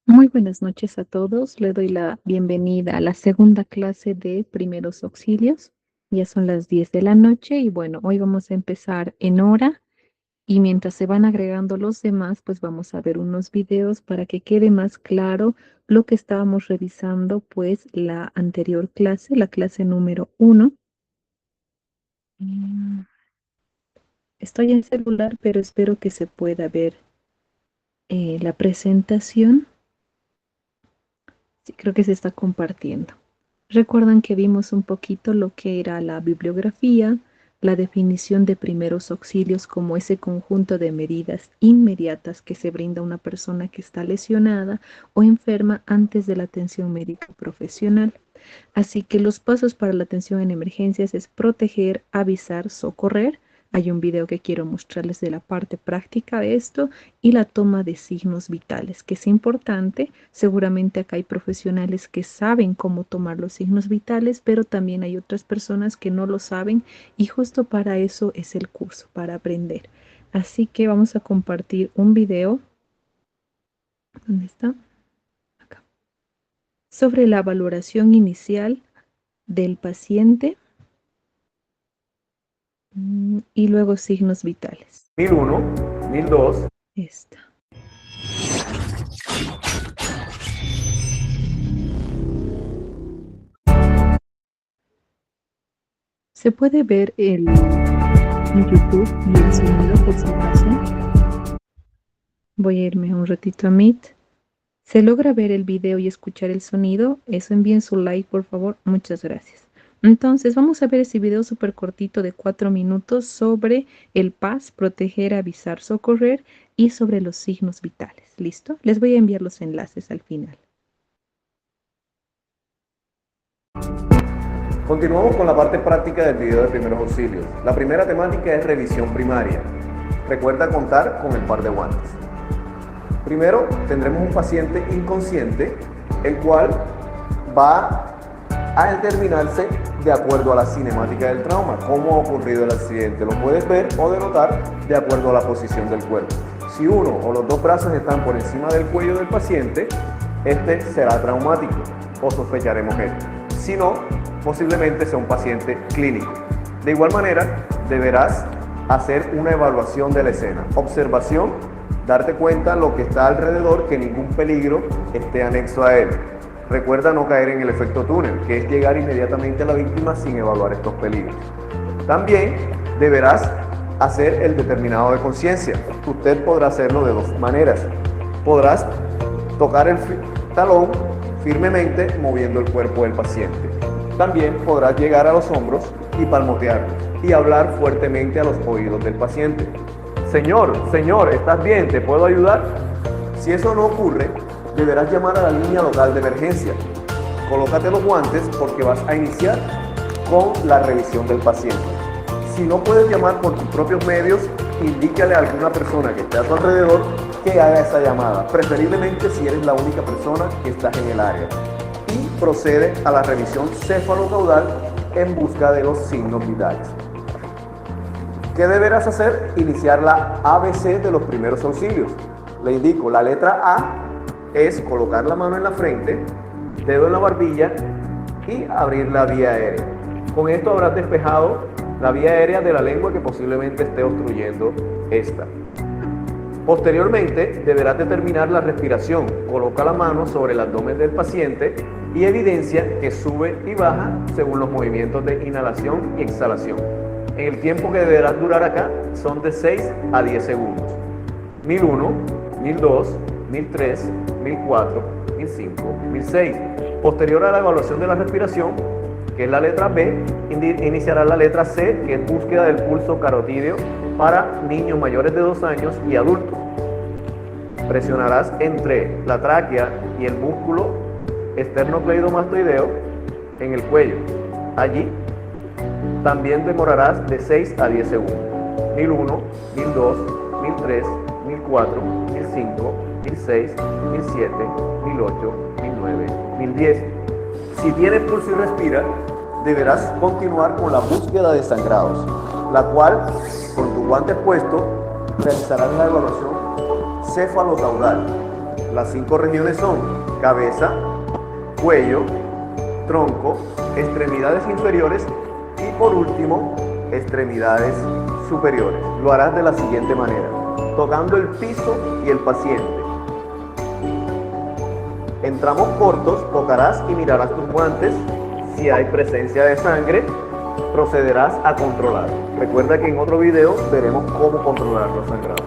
Muy buenas noches a todos. Le doy la bienvenida a la segunda clase de primeros auxilios. Ya son las 10 de la noche y bueno, hoy vamos a empezar en hora y mientras se van agregando los demás, pues vamos a ver unos videos para que quede más claro lo que estábamos revisando, pues la anterior clase, la clase número 1. Estoy en celular, pero espero que se pueda ver la presentación. Sí, creo que se está compartiendo. Recuerdan que vimos un poquito lo que era la bibliografía, la definición de primeros auxilios como ese conjunto de medidas inmediatas que se brinda a una persona que está lesionada o enferma antes de la atención médica profesional. Así que los pasos para la atención en emergencias es proteger, avisar, socorrer. Hay un video que quiero mostrarles de la parte práctica de esto y la toma de signos vitales, que es importante. Seguramente acá hay profesionales que saben cómo tomar los signos vitales, pero también hay otras personas que no lo saben y justo para eso es el curso, para aprender. Así que vamos a compartir un video. ¿Dónde está? Acá. Sobre la valoración inicial del paciente y luego signos vitales. 1001, 1002. Esta. Se puede ver en YouTube y el sonido por si acaso. Voy a irme un ratito a Meet. ¿Se logra ver el video y escuchar el sonido? Eso, envíen su like, por favor. Muchas gracias. Entonces, vamos a ver ese video súper cortito de 4 minutos sobre el PAS, proteger, avisar, socorrer y sobre los signos vitales. ¿Listo? Les voy a enviar los enlaces al final. Continuamos con la parte práctica del video de primeros auxilios. La primera temática es revisión primaria. Recuerda contar con el par de guantes. Primero tendremos un paciente inconsciente, el cual va a determinarse de acuerdo a la cinemática del trauma, cómo ha ocurrido el accidente. Lo puedes ver o denotar de acuerdo a la posición del cuerpo. Si uno o los dos brazos están por encima del cuello del paciente, este será traumático o sospecharemos esto. Si no, posiblemente sea un paciente clínico. De igual manera, deberás hacer una evaluación de la escena. Observación, darte cuenta lo que está alrededor, que ningún peligro esté anexo a él. Recuerda no caer en el efecto túnel, que es llegar inmediatamente a la víctima sin evaluar estos peligros. También deberás hacer el determinado de conciencia. Usted podrá hacerlo de dos maneras. Podrás tocar el talón firmemente moviendo el cuerpo del paciente. También podrás llegar a los hombros y palmotear y hablar fuertemente a los oídos del paciente. Señor, ¿estás bien? ¿Te puedo ayudar? Si eso no ocurre, deberás llamar a la línea local de emergencia. Colócate los guantes porque vas a iniciar con la revisión del paciente. Si no puedes llamar por tus propios medios, indícale a alguna persona que esté a tu alrededor que haga esa llamada, preferiblemente si eres la única persona que estás en el área. Y procede a la revisión cefalocaudal en busca de los signos vitales. ¿Qué deberás hacer? Iniciar la ABC de los primeros auxilios. Le indico, la letra A es colocar la mano en la frente, dedo en la barbilla y abrir la vía aérea. Con esto habrás despejado la vía aérea de la lengua que posiblemente esté obstruyendo esta. Posteriormente, deberás determinar la respiración. Coloca la mano sobre el abdomen del paciente y evidencia que sube y baja según los movimientos de inhalación y exhalación. En el tiempo que deberás durar acá son de 6 a 10 segundos. 1001, 1002, 1003, 1004, 1005, 1006. Posterior a la evaluación de la respiración, que es la letra B, iniciará la letra C, que es búsqueda del pulso carotídeo para niños mayores de 2 años y adultos. Presionarás entre la tráquea y el músculo esternocleidomastoideo en el cuello. Allí también demorarás de 6 a 10 segundos. 1001, 1002, 1003, 1004, 1005, 1006, 1007, 1008, 1009, 1010. Si tienes pulso y respira, deberás continuar con la búsqueda de sangrados, la cual, con tus guantes puestos, realizarás la evaluación cefalocaudal. Las 5 regiones son cabeza, cuello, tronco, extremidades inferiores y por último, extremidades superiores. Lo harás de la siguiente manera, tocando el piso y el paciente. En tramos cortos tocarás y mirarás tus guantes. Si hay presencia de sangre, procederás a controlar. Recuerda que en otro video veremos cómo controlar los sangrados.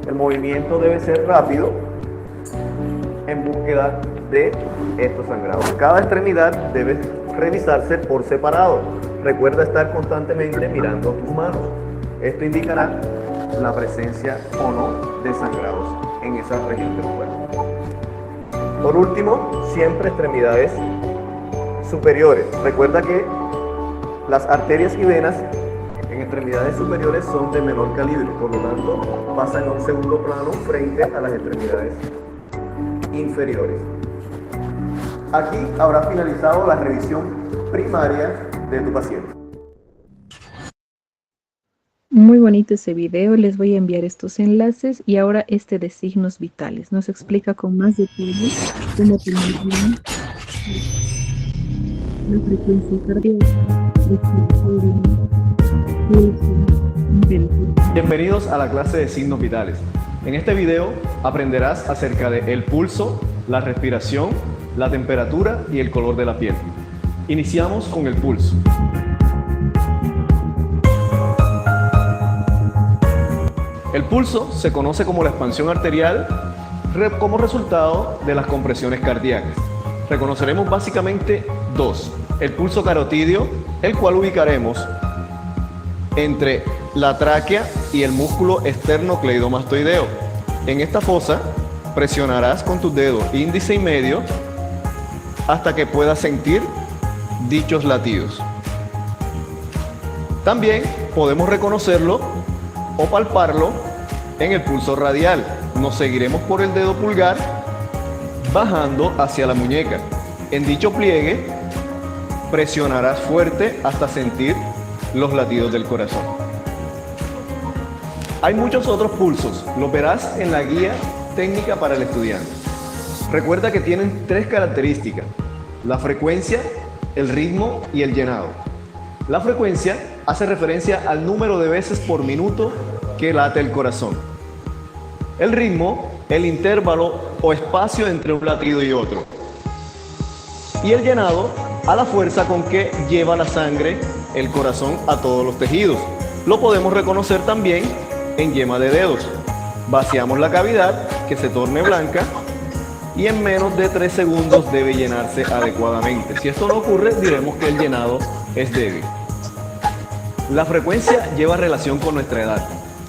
El movimiento debe ser rápido en búsqueda de estos sangrados. Cada extremidad debe revisarse por separado. Recuerda estar constantemente mirando tus manos. Esto indicará la presencia o no de sangrados en esa región del cuerpo. Por último, siempre extremidades superiores. Recuerda que las arterias y venas en extremidades superiores son de menor calibre, por lo tanto pasan a un segundo plano frente a las extremidades inferiores. Aquí habrá finalizado la revisión primaria de tu paciente. Muy bonito ese video, les voy a enviar estos enlaces y ahora este de signos vitales. Nos explica con más detalle cómo medir la frecuencia cardíaca, Bienvenidos a la clase de signos vitales. En este video aprenderás acerca de el pulso, la respiración, la temperatura y el color de la piel. Iniciamos con el pulso. El pulso se conoce como la expansión arterial como resultado de las compresiones cardíacas. Reconoceremos básicamente dos: el pulso carotídeo, el cual ubicaremos entre la tráquea y el músculo esternocleidomastoideo. En esta fosa presionarás con tus dedos índice y medio hasta que puedas sentir dichos latidos. También podemos reconocerlo o palparlo en el pulso radial. Nos seguiremos por el dedo pulgar bajando hacia la muñeca. En dicho pliegue presionarás fuerte hasta sentir los latidos del corazón. Hay muchos otros pulsos, los verás en la guía técnica para el estudiante. Recuerda que tienen 3 características: la frecuencia, el ritmo y el llenado. La frecuencia hace referencia al número de veces por minuto que late el corazón. El ritmo, el intervalo o espacio entre un latido y otro. Y el llenado, a la fuerza con que lleva la sangre el corazón a todos los tejidos. Lo podemos reconocer también en yema de dedos. Vaciamos la cavidad, que se torne blanca, y en menos de 3 segundos debe llenarse adecuadamente. Si esto no ocurre, diremos que el llenado es débil. La frecuencia lleva relación con nuestra edad.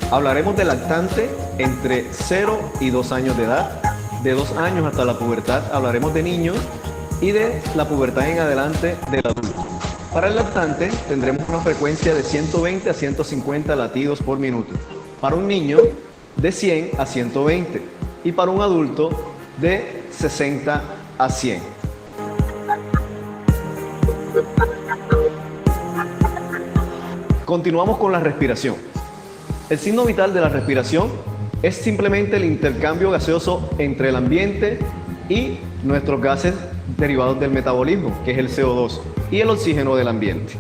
Hablaremos del lactante entre 0 y 2 años de edad. De 2 años hasta la pubertad hablaremos de niños, y de la pubertad en adelante del adulto. Para el lactante tendremos una frecuencia de 120 a 150 latidos por minuto. Para un niño, de 100 a 120. Y para un adulto, de 60 a 100. Continuamos con la respiración. El signo vital de la respiración es simplemente el intercambio gaseoso entre el ambiente y nuestros gases derivados del metabolismo, que es el CO2, y el oxígeno del ambiente.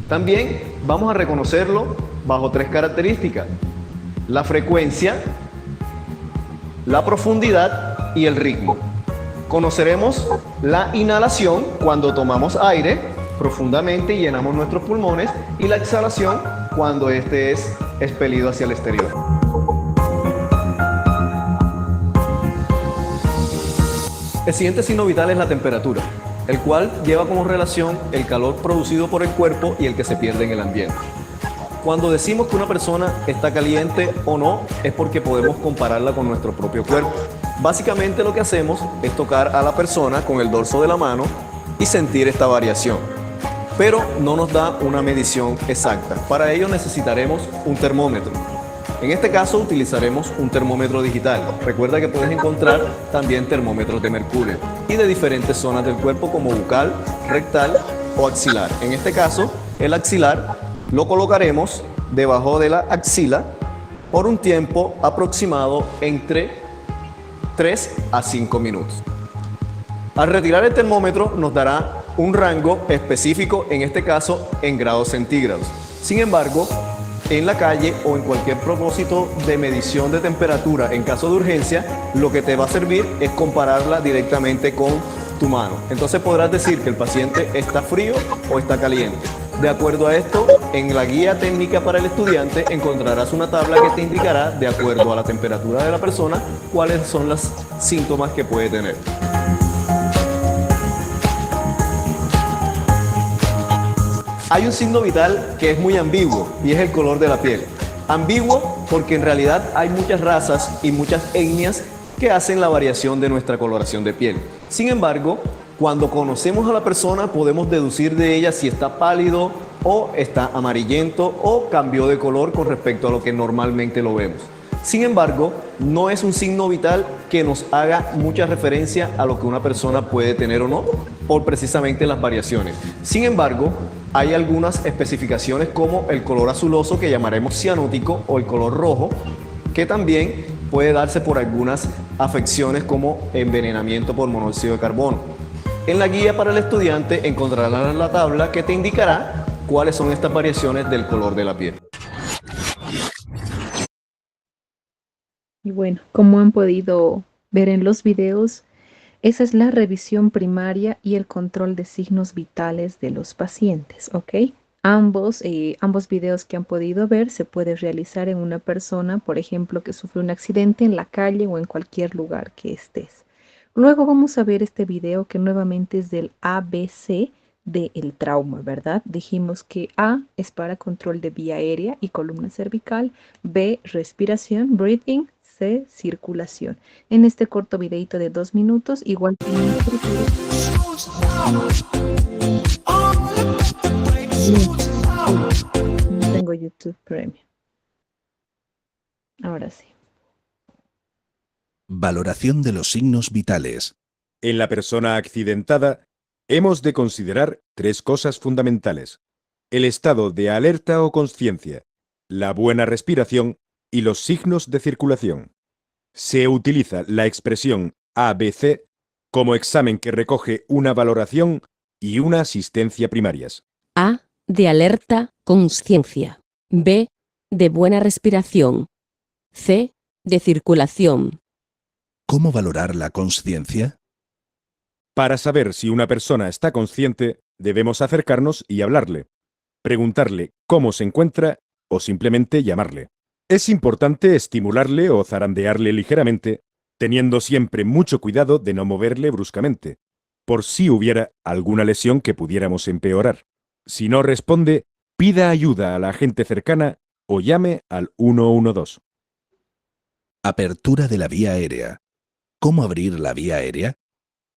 También vamos a reconocerlo bajo 3 características: la frecuencia, la profundidad y el ritmo. Conoceremos la inhalación cuando tomamos aire profundamente y llenamos nuestros pulmones, y la exhalación cuando este es expelido hacia el exterior. El siguiente signo vital es la temperatura, el cual lleva como relación el calor producido por el cuerpo y el que se pierde en el ambiente. Cuando decimos que una persona está caliente o no, es porque podemos compararla con nuestro propio cuerpo. Básicamente lo que hacemos es tocar a la persona con el dorso de la mano y sentir esta variación, pero no nos da una medición exacta. Para ello necesitaremos un termómetro. En este caso utilizaremos un termómetro digital. Recuerda que puedes encontrar también termómetros de mercurio y de diferentes zonas del cuerpo, como bucal, rectal o axilar. En este caso, el axilar lo colocaremos debajo de la axila por un tiempo aproximado entre 3 a 5 minutos. Al retirar el termómetro nos dará un rango específico, en este caso en grados centígrados. Sin embargo, en la calle o en cualquier propósito de medición de temperatura en caso de urgencia, lo que te va a servir es compararla directamente con tu mano. Entonces podrás decir que el paciente está frío o está caliente. De acuerdo a esto, en la guía técnica para el estudiante encontrarás una tabla que te indicará, de acuerdo a la temperatura de la persona, cuáles son los síntomas que puede tener. Hay un signo vital que es muy ambiguo y es el color de la piel. Ambiguo porque en realidad hay muchas razas y muchas etnias que hacen la variación de nuestra coloración de piel. Sin embargo, cuando conocemos a la persona podemos deducir de ella si está pálido o está amarillento o cambió de color con respecto a lo que normalmente lo vemos. Sin embargo, no es un signo vital que nos haga mucha referencia a lo que una persona puede tener o no, por precisamente las variaciones. Sin embargo, hay algunas especificaciones como el color azuloso, que llamaremos cianótico, o el color rojo, que también puede darse por algunas afecciones como envenenamiento por monóxido de carbono. En la guía para el estudiante encontrarás la tabla que te indicará cuáles son estas variaciones del color de la piel. Y bueno, como han podido ver en los videos, esa es la revisión primaria y el control de signos vitales de los pacientes, ¿ok? Ambos videos que han podido ver se puede realizar en una persona, por ejemplo, que sufre un accidente en la calle o en cualquier lugar que estés. Luego vamos a ver este video que nuevamente es del ABC del trauma, ¿verdad? Dijimos que A es para control de vía aérea y columna cervical, B, respiración, breathing, C, circulación. En este corto videito de 2 minutos, igual tengo YouTube Premium. Ahora sí. Valoración de los signos vitales. En la persona accidentada, hemos de considerar 3 cosas fundamentales: el estado de alerta o consciencia, la buena respiración y los signos de circulación. Se utiliza la expresión ABC como examen que recoge una valoración y una asistencia primarias. A, de alerta, consciencia. B, de buena respiración. C, de circulación. ¿Cómo valorar la consciencia? Para saber si una persona está consciente, debemos acercarnos y hablarle, preguntarle cómo se encuentra o simplemente llamarle. Es importante estimularle o zarandearle ligeramente, teniendo siempre mucho cuidado de no moverle bruscamente, por si hubiera alguna lesión que pudiéramos empeorar. Si no responde, pida ayuda a la gente cercana o llame al 112. Apertura de la vía aérea. ¿Cómo abrir la vía aérea?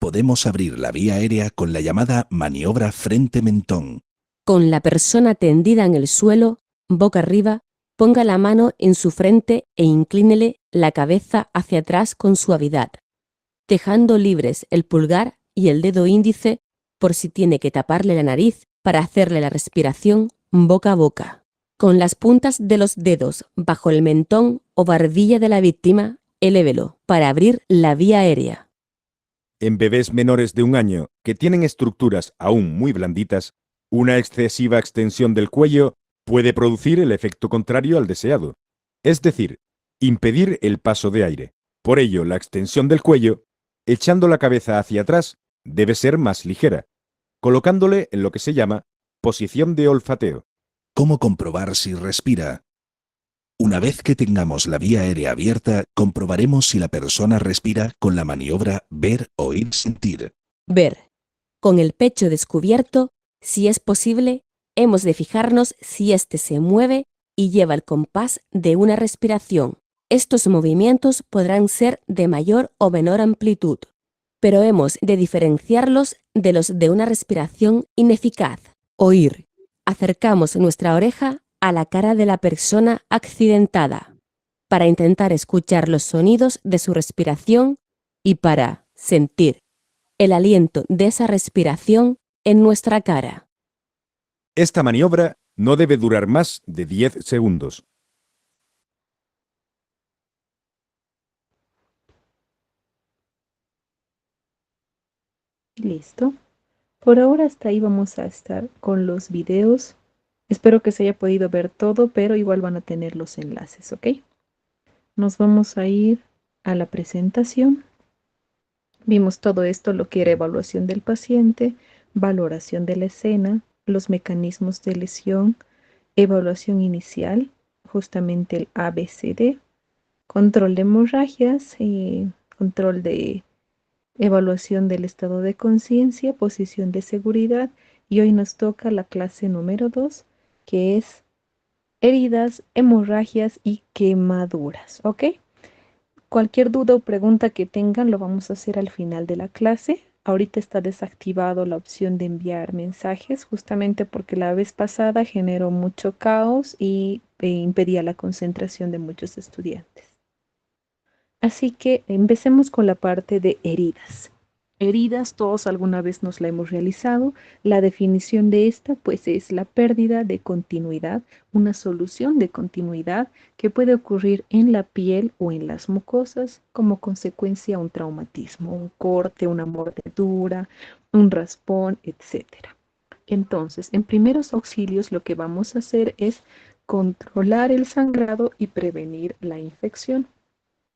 Podemos abrir la vía aérea con la llamada maniobra frente-mentón. Con la persona tendida en el suelo, boca arriba, ponga la mano en su frente e inclínele la cabeza hacia atrás con suavidad, dejando libres el pulgar y el dedo índice por si tiene que taparle la nariz para hacerle la respiración boca a boca. Con las puntas de los dedos bajo el mentón o barbilla de la víctima, elévelo para abrir la vía aérea. En bebés menores de 1 año que tienen estructuras aún muy blanditas, una excesiva extensión del cuello puede producir el efecto contrario al deseado, es decir, impedir el paso de aire. Por ello, la extensión del cuello, echando la cabeza hacia atrás, debe ser más ligera, colocándole en lo que se llama posición de olfateo. ¿Cómo comprobar si respira? Una vez que tengamos la vía aérea abierta, comprobaremos si la persona respira con la maniobra ver, oír, sentir. Ver. Con el pecho descubierto, si es posible, hemos de fijarnos si éste se mueve y lleva el compás de una respiración. Estos movimientos podrán ser de mayor o menor amplitud, pero hemos de diferenciarlos de los de una respiración ineficaz. Oír. Acercamos nuestra oreja a la cara de la persona accidentada para intentar escuchar los sonidos de su respiración y para sentir el aliento de esa respiración en nuestra cara. Esta maniobra no debe durar más de 10 segundos. Listo. Por ahora hasta ahí vamos a estar con los videos. Espero que se haya podido ver todo, pero igual van a tener los enlaces, ¿ok? Nos vamos a ir a la presentación. Vimos todo esto, lo que era evaluación del paciente, valoración de la escena, los mecanismos de lesión, evaluación inicial, justamente el ABCD, control de hemorragias, control de evaluación del estado de conciencia, posición de seguridad, y hoy nos toca la clase número 2, que es heridas, hemorragias y quemaduras, ¿ok? Cualquier duda o pregunta que tengan lo vamos a hacer al final de la clase. Ahorita está desactivado la opción de enviar mensajes, justamente porque la vez pasada generó mucho caos y impedía la concentración de muchos estudiantes. Así que empecemos con la parte de heridas. Heridas, todos alguna vez nos la hemos realizado. La definición de esta, pues, es la pérdida de continuidad, una solución de continuidad que puede ocurrir en la piel o en las mucosas como consecuencia de un traumatismo, un corte, una mordedura, un raspón, etcétera. Entonces, en primeros auxilios lo que vamos a hacer es controlar el sangrado y prevenir la infección.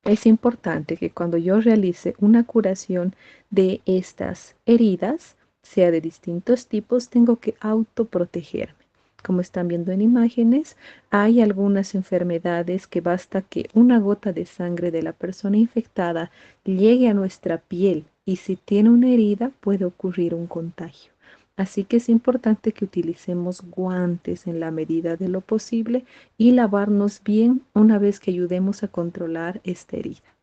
Es importante que cuando yo realice una curación de estas heridas, sea de distintos tipos, tengo que autoprotegerme. Como están viendo en imágenes, hay algunas enfermedades que basta que una gota de sangre de la persona infectada llegue a nuestra piel y si tiene una herida puede ocurrir un contagio. Así que es importante que utilicemos guantes en la medida de lo posible y lavarnos bien una vez que ayudemos a controlar esta herida.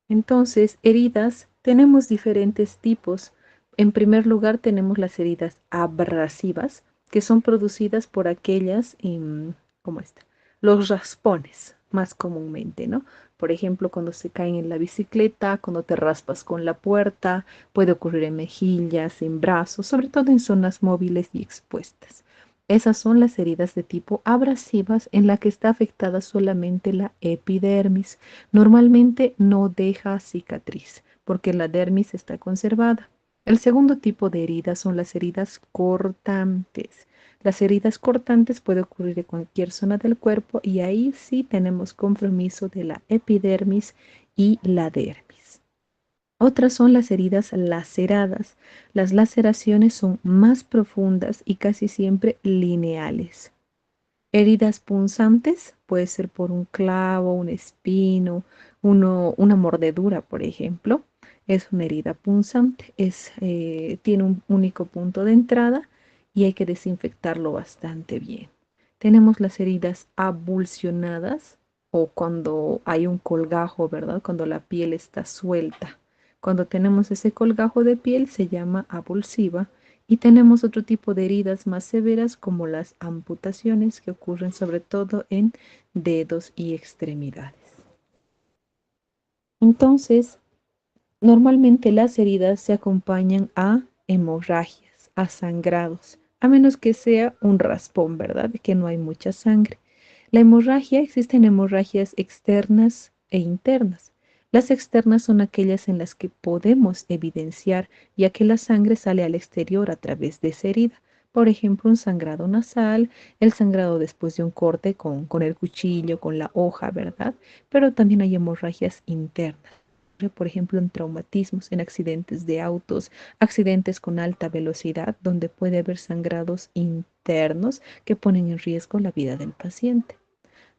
Entonces, heridas, tenemos diferentes tipos. En primer lugar, tenemos las heridas abrasivas, que son producidas por aquellas, como esta, los raspones, más comúnmente, ¿no? Por ejemplo, cuando se caen en la bicicleta, cuando te raspas con la puerta, puede ocurrir en mejillas, en brazos, sobre todo en zonas móviles y expuestas. Esas son las heridas de tipo abrasivas en la que está afectada solamente la epidermis. Normalmente no deja cicatriz porque la dermis está conservada. El segundo tipo de heridas son las heridas cortantes. Las heridas cortantes pueden ocurrir en cualquier zona del cuerpo y ahí sí tenemos compromiso de la epidermis y la dermis. Otras son las heridas laceradas. Las laceraciones son más profundas y casi siempre lineales. Heridas punzantes puede ser por un clavo, un espino, una mordedura, por ejemplo. Es una herida punzante, tiene un único punto de entrada y hay que desinfectarlo bastante bien. Tenemos las heridas abulsionadas o cuando hay un colgajo, ¿verdad? Cuando la piel está suelta. Cuando tenemos ese colgajo de piel se llama abulsiva y tenemos otro tipo de heridas más severas como las amputaciones que ocurren sobre todo en dedos y extremidades. Entonces, normalmente las heridas se acompañan a hemorragias, a sangrados, a menos que sea un raspón, ¿verdad? Que no hay mucha sangre. La hemorragia, existen hemorragias externas e internas. Las externas son aquellas en las que podemos evidenciar, ya que la sangre sale al exterior a través de esa herida. Por ejemplo, un sangrado nasal, el sangrado después de un corte con el cuchillo, con la hoja, ¿verdad? Pero también hay hemorragias internas, por ejemplo, en traumatismos, en accidentes de autos, accidentes con alta velocidad, donde puede haber sangrados internos que ponen en riesgo la vida del paciente.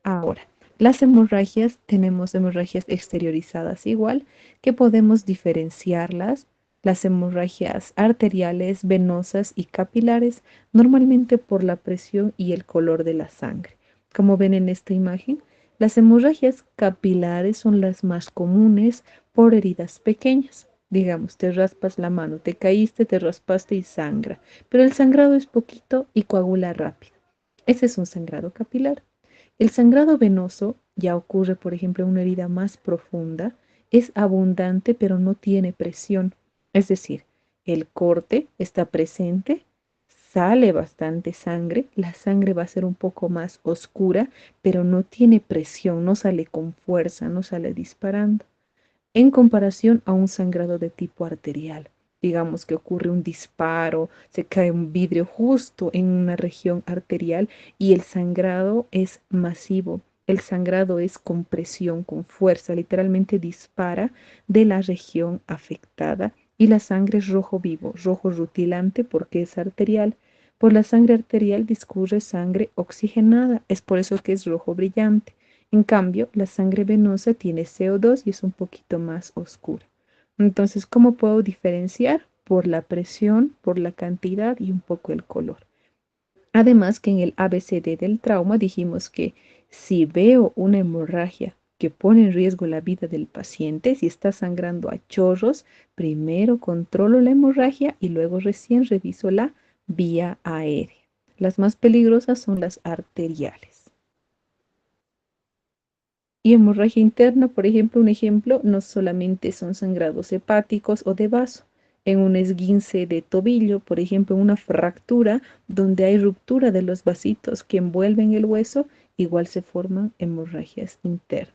Ahora, las hemorragias, tenemos hemorragias exteriorizadas igual, que podemos diferenciarlas. Las hemorragias arteriales, venosas y capilares, normalmente por la presión y el color de la sangre. Como ven en esta imagen, las hemorragias capilares son las más comunes por heridas pequeñas. Digamos, te raspas la mano, te caíste, te raspaste y sangra, pero el sangrado es poquito y coagula rápido. Ese es un sangrado capilar. El sangrado venoso ya ocurre, por ejemplo, en una herida más profunda, es abundante pero no tiene presión. Es decir, el corte está presente, sale bastante sangre, la sangre va a ser un poco más oscura, pero no tiene presión, no sale con fuerza, no sale disparando. en comparación a un sangrado de tipo arterial. Digamos que ocurre un disparo, se cae un vidrio justo en una región arterial y el sangrado es masivo. El sangrado es con presión, con fuerza, literalmente dispara de la región afectada y la sangre es rojo vivo, rojo rutilante porque es arterial. Por la sangre arterial discurre sangre oxigenada, es por eso que es rojo brillante. En cambio, la sangre venosa tiene CO2 y es un poquito más oscura. Entonces, ¿cómo puedo diferenciar? Por la presión, por la cantidad y un poco el color. Además que en el ABCD del trauma dijimos que si veo una hemorragia que pone en riesgo la vida del paciente, si está sangrando a chorros, primero controlo la hemorragia y luego recién reviso la vía aérea. Las más peligrosas son las arteriales. Y hemorragia interna, por ejemplo, un ejemplo, no solamente son sangrados hepáticos o de vaso. En un esguince de tobillo, por ejemplo, una fractura donde hay ruptura de los vasitos que envuelven el hueso, igual se forman hemorragias internas.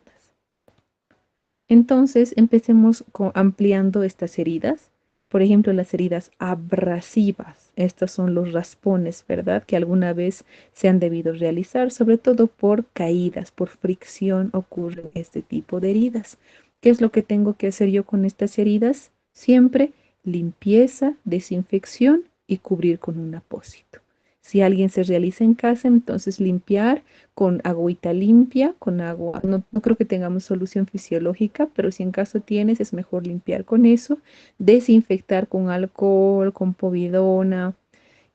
Entonces, empecemos ampliando estas heridas. Por ejemplo, las heridas abrasivas. Estos son los raspones, ¿verdad? Que alguna vez se han debido realizar, sobre todo por caídas, por fricción ocurren este tipo de heridas. ¿Qué es lo que tengo que hacer yo con estas heridas? Siempre limpieza, desinfección y cubrir con un apósito. Si alguien se realiza en casa, entonces limpiar con agüita limpia, con agua. No creo que tengamos solución fisiológica, pero si en caso tienes, es mejor limpiar con eso. Desinfectar con alcohol, con povidona.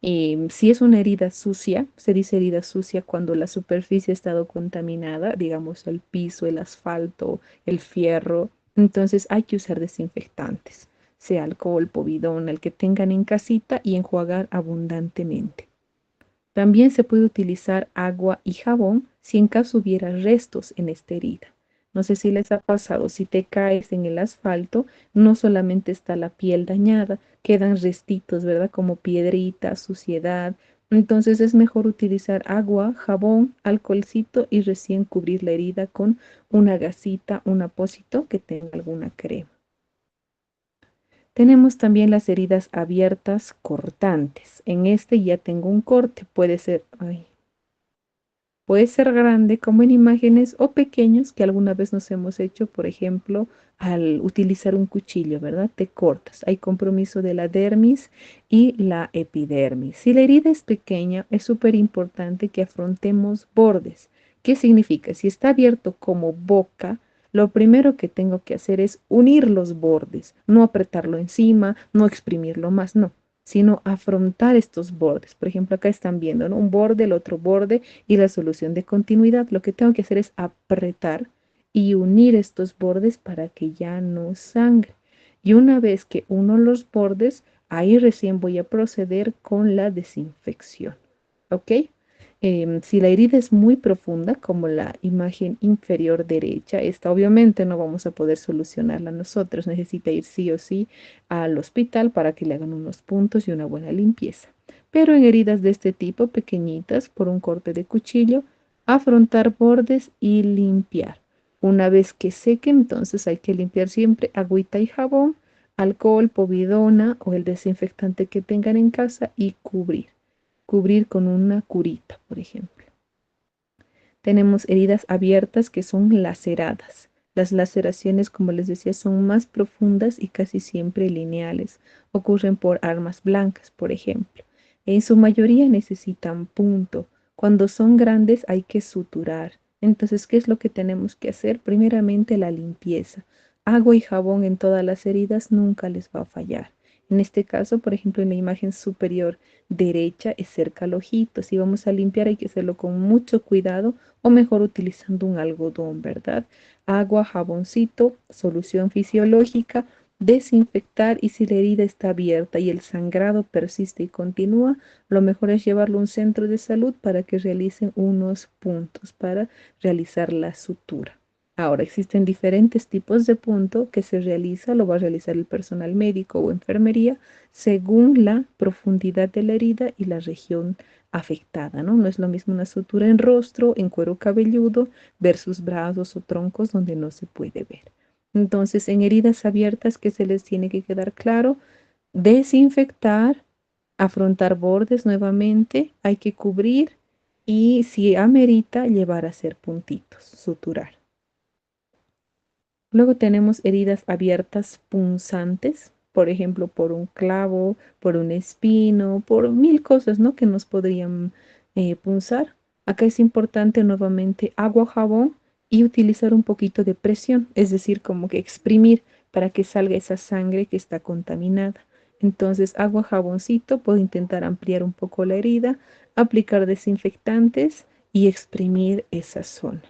Si es una herida sucia, se dice herida sucia cuando la superficie ha estado contaminada, digamos el piso, el asfalto, el fierro. Entonces hay que usar desinfectantes, sea alcohol, povidona, el que tengan en casita y enjuagar abundantemente. También se puede utilizar agua y jabón si en caso hubiera restos en esta herida. No sé si les ha pasado, si te caes en el asfalto, no solamente está la piel dañada, quedan restitos, ¿verdad? Como piedritas, suciedad. Entonces es mejor utilizar agua, jabón, alcoholcito y recién cubrir la herida con una gasita, un apósito que tenga alguna crema. Tenemos también las heridas abiertas cortantes. En este ya tengo un corte, puede ser grande como en imágenes o pequeños que alguna vez nos hemos hecho, por ejemplo, al utilizar un cuchillo, ¿verdad? Te cortas. Hay compromiso de la dermis y la epidermis. Si la herida es pequeña, es súper importante que afrontemos bordes. ¿Qué significa? Si está abierto como boca, lo primero que tengo que hacer es unir los bordes, no apretarlo encima, no exprimirlo más, no, sino afrontar estos bordes. Por ejemplo, acá están viendo, ¿no? Un borde, el otro borde y la solución de continuidad. Lo que tengo que hacer es apretar y unir estos bordes para que ya no sangre. Y una vez que uno los bordes, ahí recién voy a proceder con la desinfección. ¿Ok? Si la herida es muy profunda, como la imagen inferior derecha, esta obviamente no vamos a poder solucionarla nosotros. Necesita ir sí o sí al hospital para que le hagan unos puntos y una buena limpieza. Pero en heridas de este tipo, pequeñitas, por un corte de cuchillo, afrontar bordes y limpiar. Una vez que seque, entonces hay que limpiar siempre agüita y jabón, alcohol, povidona o el desinfectante que tengan en casa y cubrir con una curita, por ejemplo. Tenemos heridas abiertas que son laceradas. Las laceraciones, como les decía, son más profundas y casi siempre lineales. Ocurren por armas blancas, por ejemplo. En su mayoría necesitan punto. Cuando son grandes hay que suturar. Entonces, ¿qué es lo que tenemos que hacer? Primeramente la limpieza. Agua y jabón en todas las heridas nunca les va a fallar. En este caso, por ejemplo, en la imagen superior derecha es cerca al ojito. Si vamos a limpiar hay que hacerlo con mucho cuidado o mejor utilizando un algodón, ¿verdad? Agua, jaboncito, solución fisiológica, desinfectar y si la herida está abierta y el sangrado persiste y continúa, lo mejor es llevarlo a un centro de salud para que realicen unos puntos para realizar la sutura. Ahora, existen diferentes tipos de punto que se realiza, lo va a realizar el personal médico o enfermería según la profundidad de la herida y la región afectada, ¿no? No es lo mismo una sutura en rostro, en cuero cabelludo, versus brazos o troncos donde no se puede ver. Entonces, en heridas abiertas, ¿qué se les tiene que quedar claro? Desinfectar, afrontar bordes nuevamente, hay que cubrir y si amerita, llevar a hacer puntitos, suturar. Luego tenemos heridas abiertas punzantes, por ejemplo, por un clavo, por un espino, por mil cosas, ¿no? Que nos podrían punzar. Acá es importante nuevamente agua, jabón y utilizar un poquito de presión, es decir, como que exprimir para que salga esa sangre que está contaminada. Entonces, agua, jaboncito, puedo intentar ampliar un poco la herida, aplicar desinfectantes y exprimir esa zona.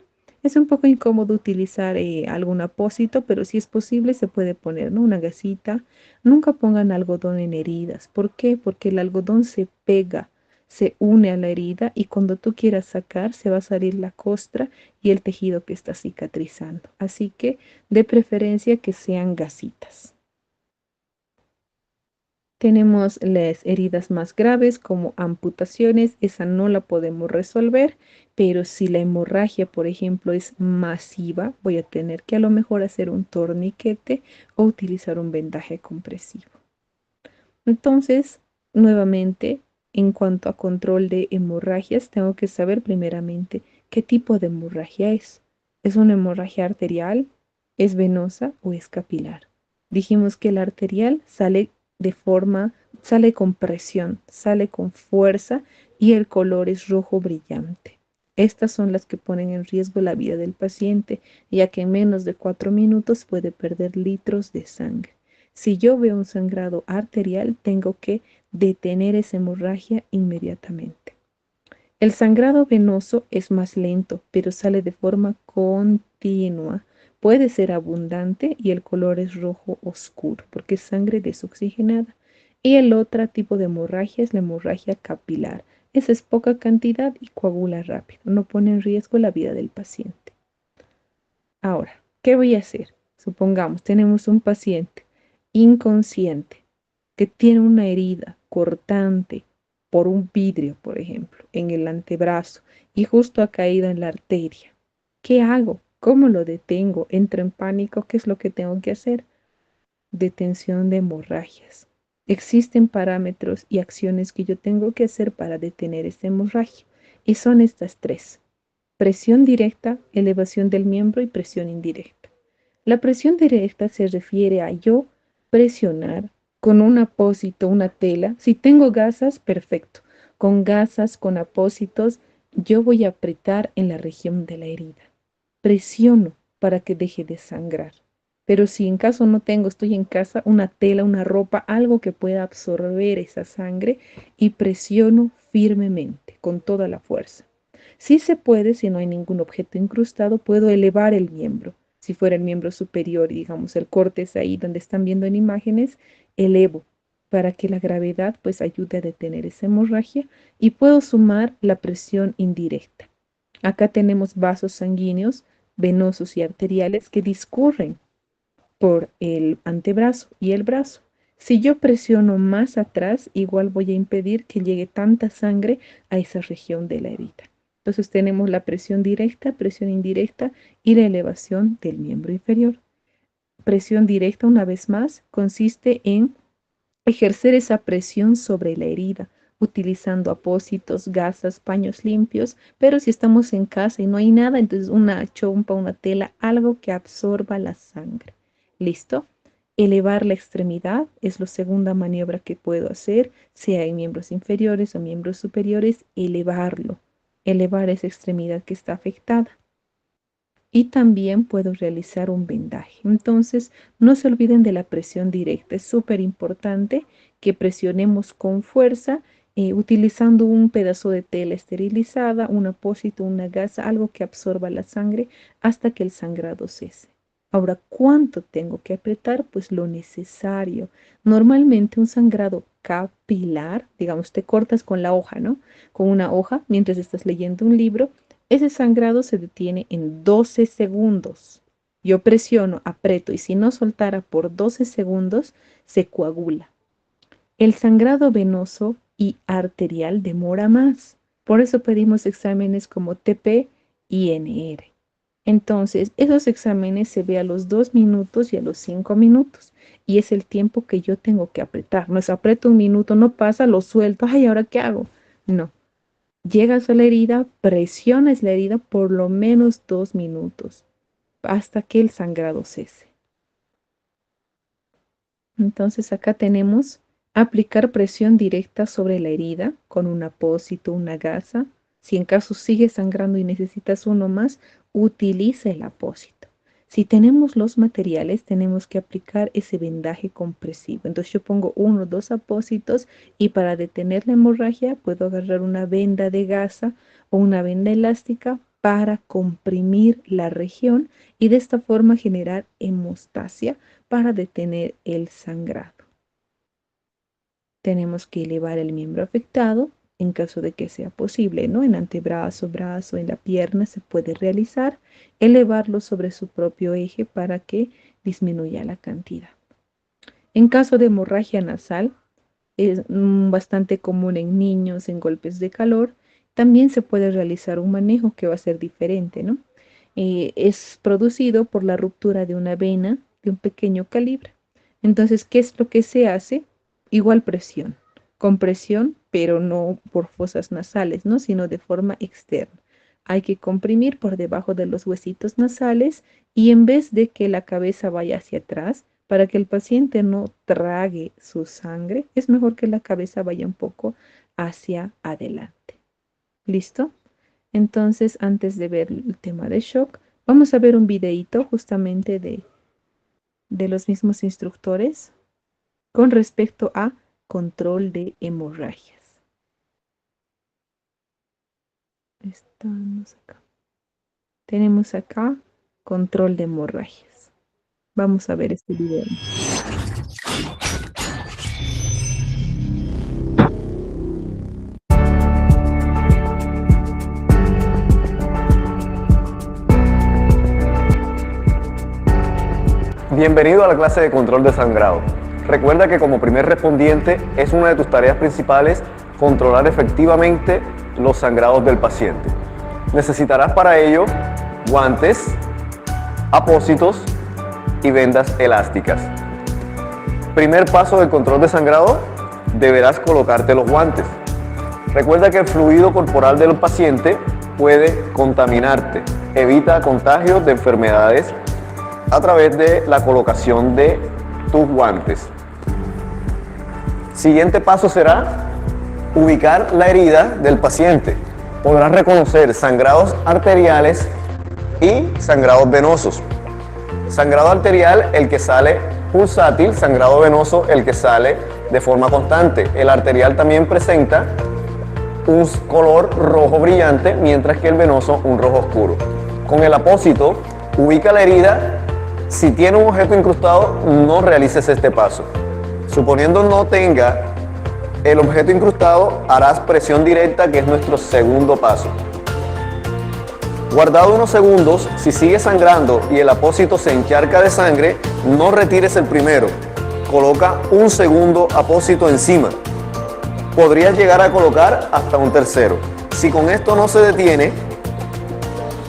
Es un poco incómodo utilizar algún apósito, pero si es posible se puede poner, ¿no? Una gasita. Nunca pongan algodón en heridas. ¿Por qué? Porque el algodón se pega, se une a la herida y cuando tú quieras sacar se va a salir la costra y el tejido que está cicatrizando. Así que de preferencia que sean gasitas. Tenemos las heridas más graves como amputaciones, esa no la podemos resolver, pero si la hemorragia, por ejemplo, es masiva, voy a tener que a lo mejor hacer un torniquete o utilizar un vendaje compresivo. Entonces, nuevamente, en cuanto a control de hemorragias, tengo que saber primeramente qué tipo de hemorragia es. ¿Es una hemorragia arterial? ¿Es venosa o es capilar? Dijimos que la arterial sale con presión, sale con fuerza y el color es rojo brillante. Estas son las que ponen en riesgo la vida del paciente, ya que en menos de 4 minutos puede perder litros de sangre. Si yo veo un sangrado arterial, tengo que detener esa hemorragia inmediatamente. El sangrado venoso es más lento, pero sale de forma continua. Puede ser abundante y el color es rojo oscuro porque es sangre desoxigenada. Y el otro tipo de hemorragia es la hemorragia capilar. Esa es poca cantidad y coagula rápido. No pone en riesgo la vida del paciente. Ahora, ¿qué voy a hacer? Supongamos, tenemos un paciente inconsciente que tiene una herida cortante por un vidrio, por ejemplo, en el antebrazo y justo ha caído en la arteria. ¿Qué hago? ¿Cómo lo detengo? ¿Entro en pánico? ¿Qué es lo que tengo que hacer? Detención de hemorragias. Existen parámetros y acciones que yo tengo que hacer para detener esta hemorragia y son estas tres: presión directa, elevación del miembro y presión indirecta. La presión directa se refiere a yo presionar con un apósito, una tela. Si tengo gasas, perfecto. Con gasas, con apósitos, yo voy a apretar en la región de la herida. Presiono para que deje de sangrar. Pero si en caso no tengo, estoy en casa, una tela, una ropa, algo que pueda absorber esa sangre y presiono firmemente, con toda la fuerza. Si se puede, si no hay ningún objeto incrustado, puedo elevar el miembro. Si fuera el miembro superior, digamos, el corte es ahí donde están viendo en imágenes, elevo para que la gravedad pues ayude a detener esa hemorragia y puedo sumar la presión indirecta. Acá tenemos vasos sanguíneos, venosos y arteriales que discurren por el antebrazo y el brazo. Si yo presiono más atrás, igual voy a impedir que llegue tanta sangre a esa región de la herida. Entonces tenemos la presión directa, presión indirecta y la elevación del miembro inferior. Presión directa, una vez más, consiste en ejercer esa presión sobre la herida, utilizando apósitos, gasas, paños limpios, pero si estamos en casa y no hay nada, entonces una chompa, una tela, algo que absorba la sangre. ¿Listo? Elevar la extremidad es la segunda maniobra que puedo hacer, sea en miembros inferiores o miembros superiores, elevar esa extremidad que está afectada. Y también puedo realizar un vendaje. Entonces, no se olviden de la presión directa. Es súper importante que presionemos con fuerza, utilizando un pedazo de tela esterilizada, un apósito, una gasa, algo que absorba la sangre hasta que el sangrado cese. Ahora, ¿cuánto tengo que apretar? Pues lo necesario. Normalmente un sangrado capilar, digamos, te cortas con la hoja, ¿no? Con una hoja mientras estás leyendo un libro, ese sangrado se detiene en 12 segundos. Yo presiono, aprieto y si no soltara por 12 segundos, se coagula. El sangrado venoso y arterial demora más. Por eso pedimos exámenes como TP y NR. Entonces, esos exámenes se ve a los 2 minutos y a los 5 minutos. Y es el tiempo que yo tengo que apretar. No es aprieto un minuto, no pasa, lo suelto. Ay, ¿ahora qué hago? No. Llegas a la herida, presionas la herida por lo menos 2 minutos hasta que el sangrado cese. Entonces acá tenemos aplicar presión directa sobre la herida con un apósito, una gasa. Si en caso sigue sangrando y necesitas uno más, utiliza el apósito. Si tenemos los materiales, tenemos que aplicar ese vendaje compresivo. Entonces yo pongo 1 o 2 apósitos y para detener la hemorragia puedo agarrar una venda de gasa o una venda elástica para comprimir la región y de esta forma generar hemostasia para detener el sangrado. Tenemos que elevar el miembro afectado en caso de que sea posible, ¿no? En antebrazo, brazo, en la pierna se puede realizar, elevarlo sobre su propio eje para que disminuya la cantidad. En caso de hemorragia nasal, es bastante común en niños, en golpes de calor, también se puede realizar un manejo que va a ser diferente, ¿no? Es producido por la ruptura de una vena de un pequeño calibre. Entonces, ¿qué es lo que se hace? Igual presión, compresión, pero no por fosas nasales, ¿no? Sino de forma externa. Hay que comprimir por debajo de los huesitos nasales y en vez de que la cabeza vaya hacia atrás, para que el paciente no trague su sangre, es mejor que la cabeza vaya un poco hacia adelante. ¿Listo? Entonces, antes de ver el tema de shock, vamos a ver un videíto justamente de los mismos instructores con respecto a control de hemorragias. Estamos acá. Tenemos acá control de hemorragias. Vamos a ver este video. Bienvenido a la clase de control de sangrado. Recuerda que como primer respondiente es una de tus tareas principales controlar efectivamente los sangrados del paciente. Necesitarás para ello guantes, apósitos y vendas elásticas. Primer paso del control de sangrado, deberás colocarte los guantes. Recuerda que el fluido corporal del paciente puede contaminarte. Evita contagios de enfermedades a través de la colocación de tus guantes. Siguiente paso será ubicar la herida del paciente. Podrás reconocer sangrados arteriales y sangrados venosos. Sangrado arterial, el que sale pulsátil; sangrado venoso, el que sale de forma constante. El arterial también presenta un color rojo brillante, mientras que el venoso un rojo oscuro. Con el apósito, ubica la herida. Si tiene un objeto incrustado, no realices este paso. Suponiendo no tenga el objeto incrustado, harás presión directa, que es nuestro segundo paso. Guardado unos segundos, si sigue sangrando y el apósito se encharca de sangre, no retires el primero. Coloca un segundo apósito encima. Podrías llegar a colocar hasta un tercero. Si con esto no se detiene,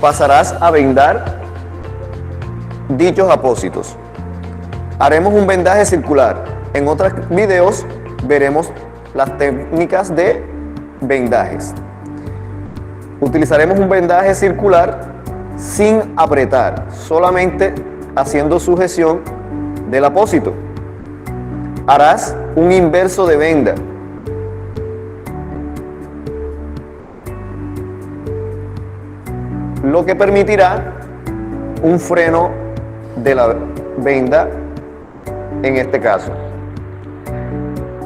pasarás a vendar dichos apósitos. Haremos un vendaje circular. En otros videos veremos las técnicas de vendajes. Utilizaremos un vendaje circular sin apretar, solamente haciendo sujeción del apósito. Harás un inverso de venda. Lo que permitirá un freno de la venda en este caso.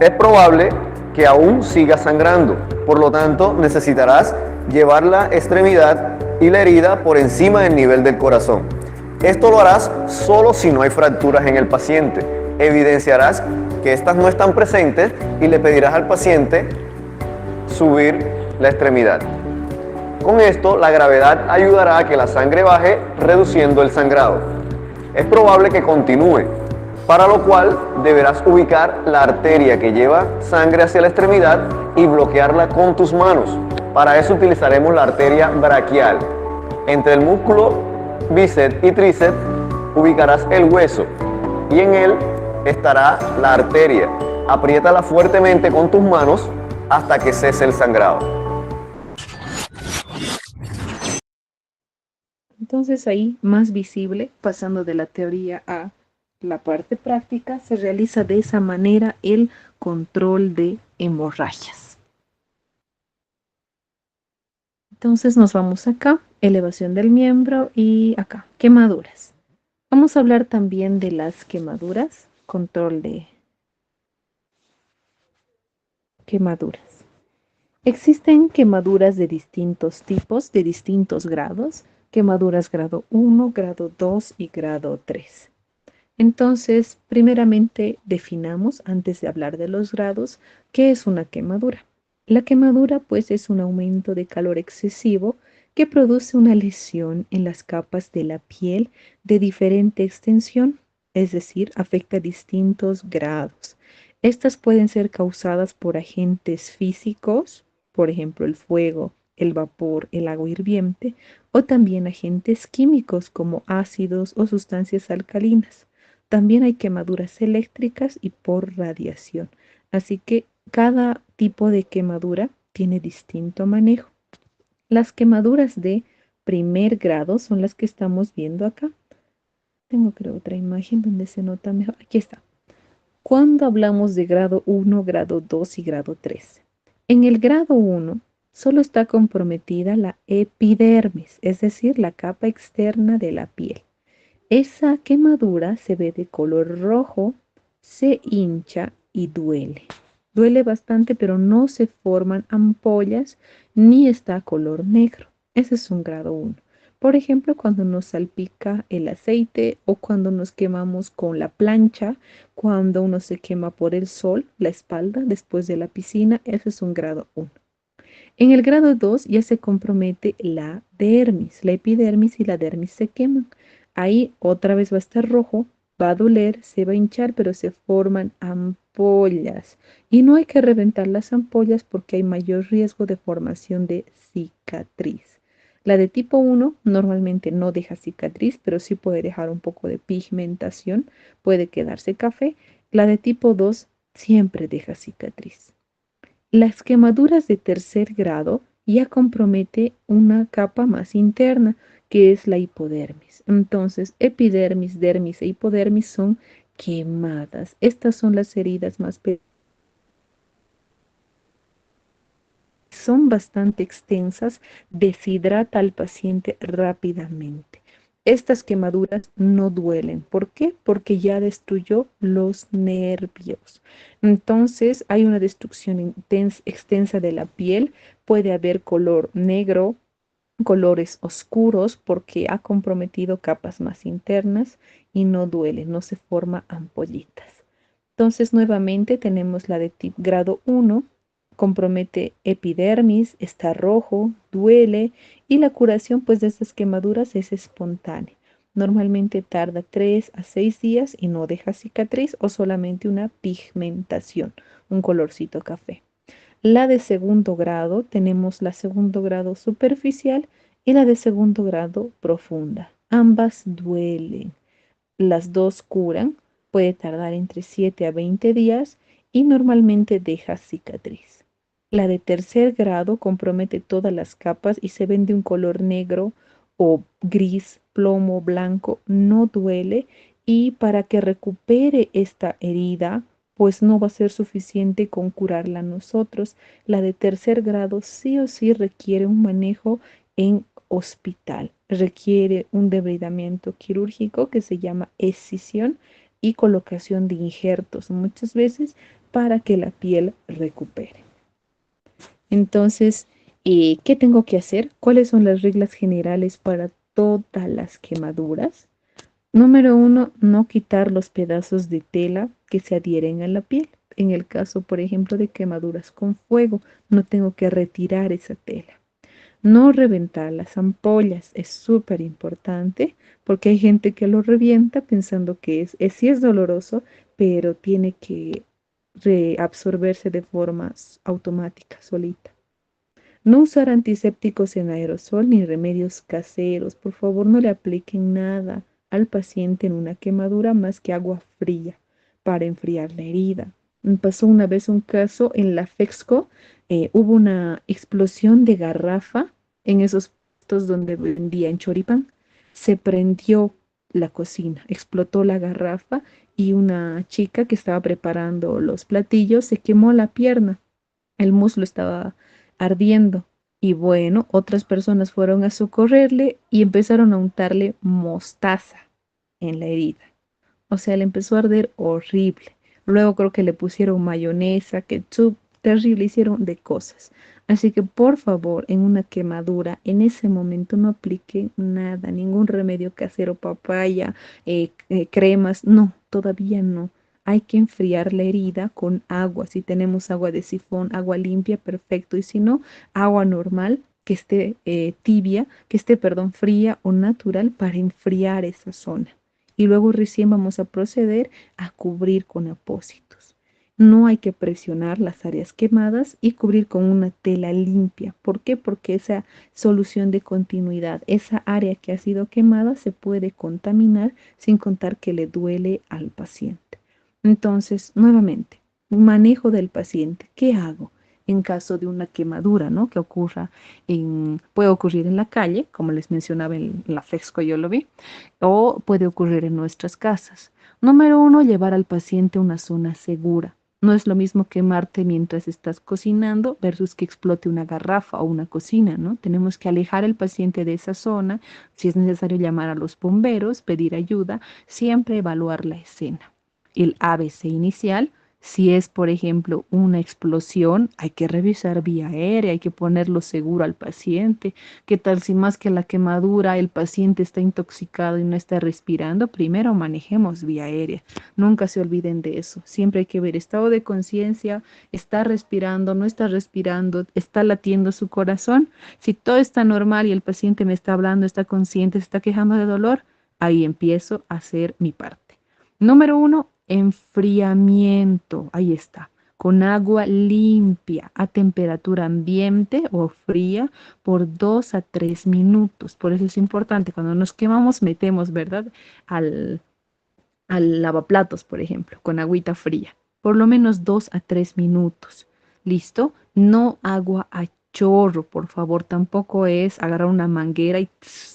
Es probable que aún siga sangrando, por lo tanto necesitarás llevar la extremidad y la herida por encima del nivel del corazón. Esto lo harás solo si no hay fracturas en el paciente. Evidenciarás que estas no están presentes y le pedirás al paciente subir la extremidad. Con esto, la gravedad ayudará a que la sangre baje, reduciendo el sangrado. Es probable que continúe, para lo cual deberás ubicar la arteria que lleva sangre hacia la extremidad y bloquearla con tus manos. Para eso utilizaremos la arteria braquial. Entre el músculo bíceps y tríceps, ubicarás el hueso y en él estará la arteria. Apriétala fuertemente con tus manos hasta que cese el sangrado. Entonces ahí, más visible, pasando de la teoría a la parte práctica, se realiza de esa manera el control de hemorragias. Entonces nos vamos acá, elevación del miembro y acá, quemaduras. Vamos a hablar también de las quemaduras, control de quemaduras. Existen quemaduras de distintos tipos, de distintos grados, quemaduras grado 1, grado 2 y grado 3. Entonces, primeramente definamos, antes de hablar de los grados, qué es una quemadura. La quemadura, pues, es un aumento de calor excesivo que produce una lesión en las capas de la piel de diferente extensión, es decir, afecta distintos grados. Estas pueden ser causadas por agentes físicos, por ejemplo, el fuego, el vapor, el agua hirviente, o también agentes químicos como ácidos o sustancias alcalinas. También hay quemaduras eléctricas y por radiación. Así que cada tipo de quemadura tiene distinto manejo. Las quemaduras de primer grado son las que estamos viendo acá. Tengo creo otra imagen donde se nota mejor. Aquí está. Cuando hablamos de grado 1, grado 2 y grado 3. En el grado 1 solo está comprometida la epidermis, es decir, la capa externa de la piel. Esa quemadura se ve de color rojo, se hincha y duele. Duele bastante, pero no se forman ampollas ni está color negro. Ese es un grado 1. Por ejemplo, cuando nos salpica el aceite o cuando nos quemamos con la plancha, cuando uno se quema por el sol, la espalda, después de la piscina, ese es un grado 1. En el grado 2 ya se compromete la dermis, la epidermis y la dermis se queman. Ahí otra vez va a estar rojo, va a doler, se va a hinchar, pero se forman ampollas. Y no hay que reventar las ampollas porque hay mayor riesgo de formación de cicatriz. La de tipo 1 normalmente no deja cicatriz, pero sí puede dejar un poco de pigmentación, puede quedarse café. La de tipo 2 siempre deja cicatriz. Las quemaduras de tercer grado ya compromete una capa más interna, que es la hipodermis. Entonces, epidermis, dermis e hipodermis son quemadas. Estas son las heridas más son bastante extensas, deshidrata al paciente rápidamente. Estas quemaduras no duelen. ¿Por qué? Porque ya destruyó los nervios. Entonces hay una destrucción extensa de la piel. Puede haber color negro, colores oscuros porque ha comprometido capas más internas y no duele, no se forma ampollitas. Entonces, nuevamente tenemos la de grado 1, compromete epidermis, está rojo, duele y la curación pues de estas quemaduras es espontánea. Normalmente tarda 3 a 6 días y no deja cicatriz o solamente una pigmentación, un colorcito café. La de segundo grado, tenemos la segundo grado superficial y la de segundo grado profunda. Ambas duelen. Las dos curan, puede tardar entre 7 a 20 días y normalmente deja cicatriz. La de tercer grado compromete todas las capas y se ven de un color negro o gris, plomo, blanco, no duele y para que recupere esta herida, pues no va a ser suficiente con curarla nosotros. La de tercer grado sí o sí requiere un manejo en hospital. Requiere un debridamiento quirúrgico que se llama escisión y colocación de injertos muchas veces para que la piel recupere. Entonces, ¿qué tengo que hacer? ¿Cuáles son las reglas generales para todas las quemaduras? Número 1, no quitar los pedazos de tela que se adhieren a la piel. En el caso, por ejemplo, de quemaduras con fuego, no tengo que retirar esa tela. No reventar las ampollas es súper importante porque hay gente que lo revienta pensando que sí es doloroso, pero tiene que reabsorberse de forma automática, solita. No usar antisépticos en aerosol ni remedios caseros. Por favor, no le apliquen nada al paciente en una quemadura más que agua fría para enfriar la herida. Me pasó una vez un caso en la Fexco, hubo una explosión de garrafa en esos puestos donde vendía en Choripán. Se prendió la cocina, explotó la garrafa y una chica que estaba preparando los platillos se quemó la pierna. El muslo estaba ardiendo. Y bueno, otras personas fueron a socorrerle y empezaron a untarle mostaza en la herida. O sea, le empezó a arder horrible. Luego creo que le pusieron mayonesa, ketchup, terrible, hicieron de cosas. Así que por favor, en una quemadura, en ese momento no apliquen nada, ningún remedio casero, papaya, cremas, no, todavía no. Hay que enfriar la herida con agua. Si tenemos agua de sifón, agua limpia, perfecto. Y si no, agua normal que esté tibia, que esté, perdón, fría o natural para enfriar esa zona y luego recién vamos a proceder a cubrir con apósitos. No hay que presionar las áreas quemadas y cubrir con una tela limpia. ¿Por qué? Porque esa solución de continuidad, esa área que ha sido quemada se puede contaminar sin contar que le duele al paciente. Entonces, nuevamente, manejo del paciente. ¿Qué hago? En caso de una quemadura, ¿no? Que ocurra puede ocurrir en la calle, como les mencionaba en la Fexco, yo lo vi, o puede ocurrir en nuestras casas. Número uno, llevar al paciente a una zona segura. No es lo mismo quemarte mientras estás cocinando versus que explote una garrafa o una cocina, ¿no? Tenemos que alejar al paciente de esa zona. Si es necesario llamar a los bomberos, pedir ayuda, siempre evaluar la escena. El ABC inicial. Si es, por ejemplo, una explosión, hay que revisar vía aérea, hay que ponerlo seguro al paciente. ¿Qué tal si más que la quemadura el paciente está intoxicado y no está respirando? Primero manejemos vía aérea. Nunca se olviden de eso. Siempre hay que ver estado de conciencia, está respirando, no está respirando, está latiendo su corazón. Si todo está normal y el paciente me está hablando, está consciente, se está quejando de dolor, ahí empiezo a hacer mi parte. Número uno, enfriamiento. Ahí está. Con agua limpia a temperatura ambiente o fría por 2 a 3 minutos. Por eso es importante, cuando nos quemamos, metemos, ¿verdad? Al, al lavaplatos, por ejemplo, con agüita fría. Por lo menos 2 a 3 minutos. ¿Listo? No agua a chorro, por favor. Tampoco es agarrar una manguera y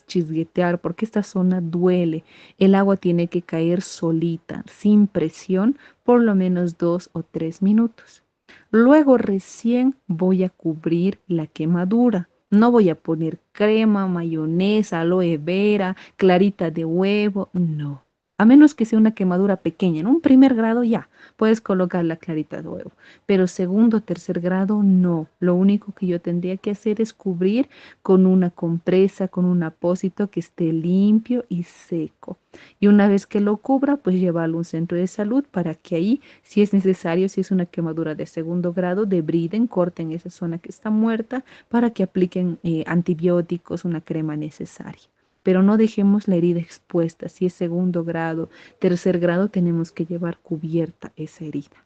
chisguetear, porque esta zona duele. El agua tiene que caer solita, sin presión, por lo menos 2 o 3 minutos. Luego recién voy a cubrir la quemadura. No voy a poner crema, mayonesa, aloe vera, clarita de huevo, no. A menos que sea una quemadura pequeña, en un primer grado ya, puedes colocar la clarita de huevo, pero segundo o tercer grado no. Lo único que yo tendría que hacer es cubrir con una compresa, con un apósito que esté limpio y seco. Y una vez que lo cubra, pues llevarlo a un centro de salud para que ahí, si es necesario, si es una quemadura de segundo grado, debriden, corten esa zona que está muerta para que apliquen antibióticos, una crema necesaria. Pero no dejemos la herida expuesta. Si es segundo grado, tercer grado, tenemos que llevar cubierta esa herida.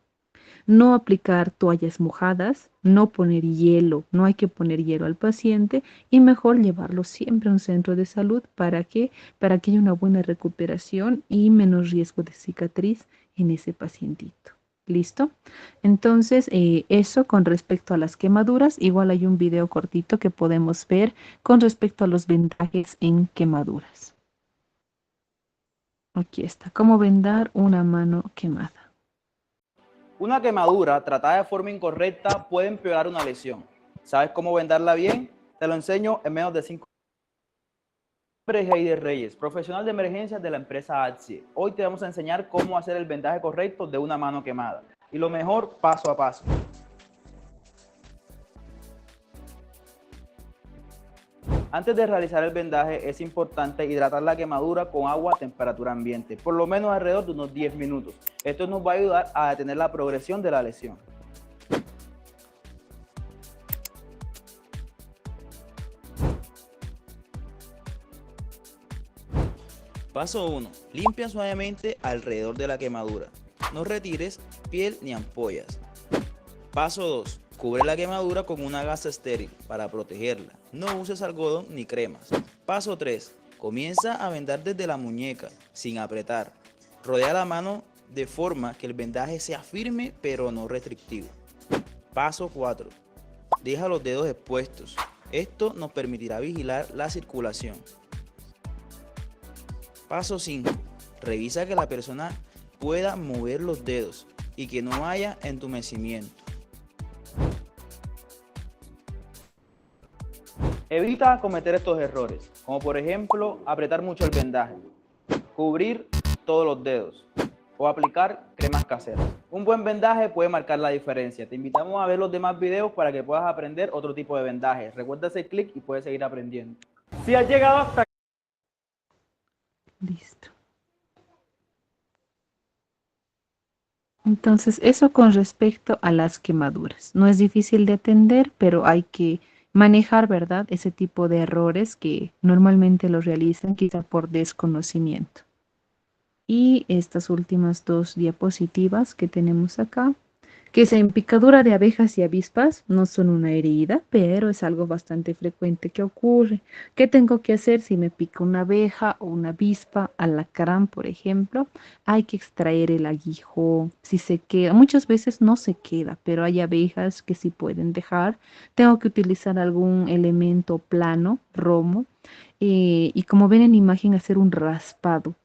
No aplicar toallas mojadas, no poner hielo, no hay que poner hielo al paciente y mejor llevarlo siempre a un centro de salud para que haya una buena recuperación y menos riesgo de cicatriz en ese pacientito. ¿Listo? Entonces, eso con respecto a las quemaduras. Igual hay un video cortito que podemos ver con respecto a los vendajes en quemaduras. Aquí está, cómo vendar una mano quemada. Una quemadura tratada de forma incorrecta puede empeorar una lesión. ¿Sabes cómo vendarla bien? Te lo enseño en menos de 5 minutos. Heider Reyes, profesional de emergencias de la empresa ATSI. Hoy te vamos a enseñar cómo hacer el vendaje correcto de una mano quemada. Y lo mejor, paso a paso. Antes de realizar el vendaje es importante hidratar la quemadura con agua a temperatura ambiente, por lo menos alrededor de unos 10 minutos. Esto nos va a ayudar a detener la progresión de la lesión. Paso 1. Limpia suavemente alrededor de la quemadura. No retires piel ni ampollas. Paso 2. Cubre la quemadura con una gasa estéril para protegerla. No uses algodón ni cremas. Paso 3. Comienza a vendar desde la muñeca, sin apretar. Rodea la mano de forma que el vendaje sea firme pero no restrictivo. Paso 4. Deja los dedos expuestos. Esto nos permitirá vigilar la circulación. Paso 5. Revisa que la persona pueda mover los dedos y que no haya entumecimiento. Evita cometer estos errores, como por ejemplo apretar mucho el vendaje, cubrir todos los dedos o aplicar cremas caseras. Un buen vendaje puede marcar la diferencia. Te invitamos a ver los demás videos para que puedas aprender otro tipo de vendaje. Recuerda hacer clic y puedes seguir aprendiendo. Si has llegado hasta... Listo. Entonces, eso con respecto a las quemaduras. No es difícil de atender, pero hay que manejar, ¿verdad? Ese tipo de errores que normalmente lo realizan quizá por desconocimiento. Y estas últimas dos diapositivas que tenemos acá, que es en picadura de abejas y avispas, no son una herida, pero es algo bastante frecuente que ocurre. ¿Qué tengo que hacer si me pica una abeja o una avispa, alacrán, por ejemplo? Hay que extraer el aguijón. Si se queda, muchas veces no se queda, pero hay abejas que sí pueden dejar. Tengo que utilizar algún elemento plano, romo, y como ven en imagen, hacer un raspado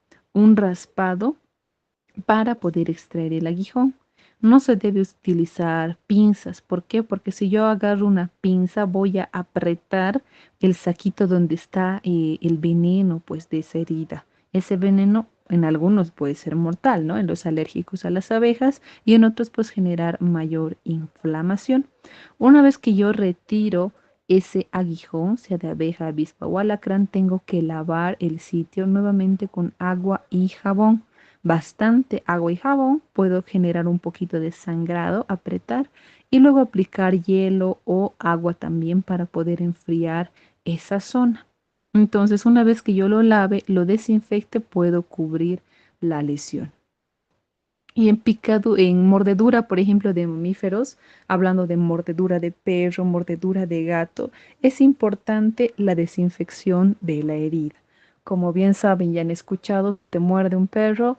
para poder extraer el aguijón. No se debe utilizar pinzas. ¿Por qué? Porque si yo agarro una pinza voy a apretar el saquito donde está el veneno pues de esa herida. Ese veneno en algunos puede ser mortal, ¿no? En los alérgicos a las abejas y en otros pues generar mayor inflamación. Una vez que yo retiro ese aguijón, sea de abeja, avispa o alacrán, tengo que lavar el sitio nuevamente con agua y jabón. Bastante agua y jabón, puedo generar un poquito de sangrado, apretar y luego aplicar hielo o agua también para poder enfriar esa zona. Entonces, una vez que yo lo lave, lo desinfecte, puedo cubrir la lesión. Y en picado, en mordedura, por ejemplo, de mamíferos, hablando de mordedura de perro, mordedura de gato, es importante la desinfección de la herida. Como bien saben, ya han escuchado, te muerde un perro,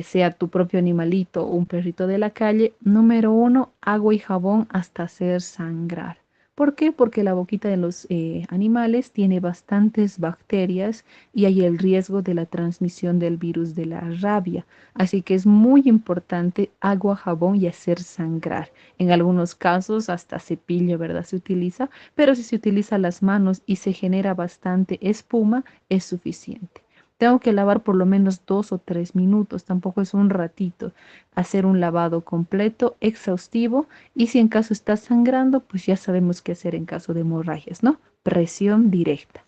sea tu propio animalito o un perrito de la calle, número uno, agua y jabón hasta hacer sangrar. ¿Por qué? Porque la boquita de los animales tiene bastantes bacterias y hay el riesgo de la transmisión del virus de la rabia. Así que es muy importante agua, jabón y hacer sangrar. En algunos casos hasta cepillo, ¿verdad? Se utiliza, pero si se utiliza las manos y se genera bastante espuma, es suficiente. Tengo que lavar por lo menos 2 o 3 minutos, tampoco es un ratito. Hacer un lavado completo, exhaustivo, y si en caso está sangrando, pues ya sabemos qué hacer en caso de hemorragias, ¿no? Presión directa.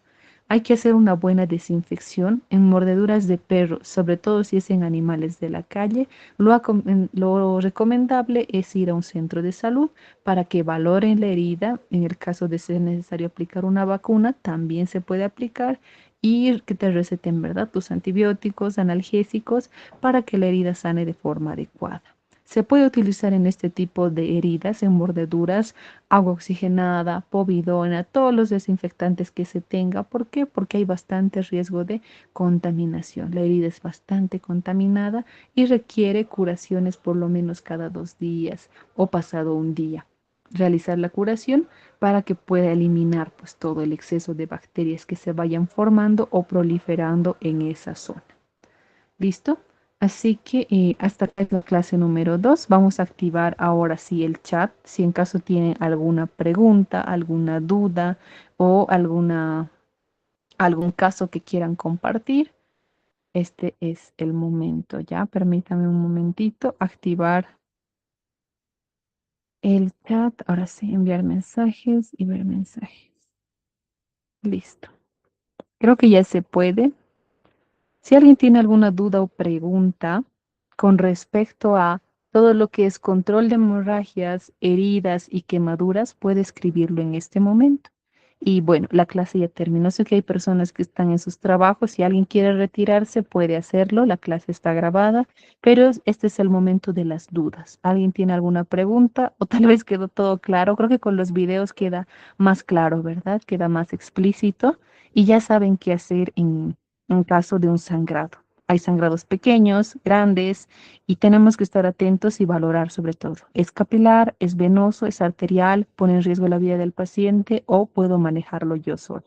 Hay que hacer una buena desinfección en mordeduras de perro, sobre todo si es en animales de la calle. Lo recomendable es ir a un centro de salud para que valoren la herida. En el caso de ser necesario aplicar una vacuna, también se puede aplicar y que te receten, ¿verdad? Tus antibióticos, analgésicos para que la herida sane de forma adecuada. Se puede utilizar en este tipo de heridas, en mordeduras, agua oxigenada, povidona, todos los desinfectantes que se tenga. ¿Por qué? Porque hay bastante riesgo de contaminación. La herida es bastante contaminada y requiere curaciones por lo menos cada 2 días o pasado un día. Realizar la curación para que pueda eliminar pues todo el exceso de bacterias que se vayan formando o proliferando en esa zona. ¿Listo? Así que hasta acá es la clase número 2. Vamos a activar ahora sí el chat. Si en caso tienen alguna pregunta, alguna duda o algún caso que quieran compartir, este es el momento. Ya, permítame un momentito activar el chat. Ahora sí, enviar mensajes y ver mensajes. Listo. Creo que ya se puede. Si alguien tiene alguna duda o pregunta con respecto a todo lo que es control de hemorragias, heridas y quemaduras, puede escribirlo en este momento. Y bueno, la clase ya terminó. Sé que hay personas que están en sus trabajos. Si alguien quiere retirarse, puede hacerlo. La clase está grabada, pero este es el momento de las dudas. ¿Alguien tiene alguna pregunta? O tal vez quedó todo claro. Creo que con los videos queda más claro, ¿verdad? Queda más explícito y ya saben qué hacer en caso de un sangrado. Hay sangrados pequeños, grandes, y tenemos que estar atentos y valorar sobre todo. ¿Es capilar, es venoso, es arterial, pone en riesgo la vida del paciente o puedo manejarlo yo sola?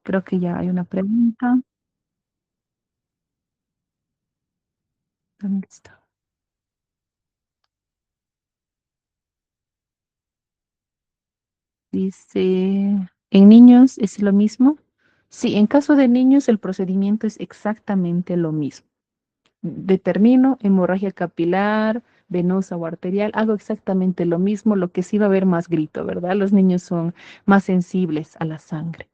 Creo que ya hay una pregunta. ¿Dónde está? Dice, ¿en niños es lo mismo? Sí, en caso de niños el procedimiento es exactamente lo mismo. Determino hemorragia capilar, venosa o arterial, hago exactamente lo mismo, lo que sí va a haber más grito, ¿verdad? Los niños son más sensibles a la sangre.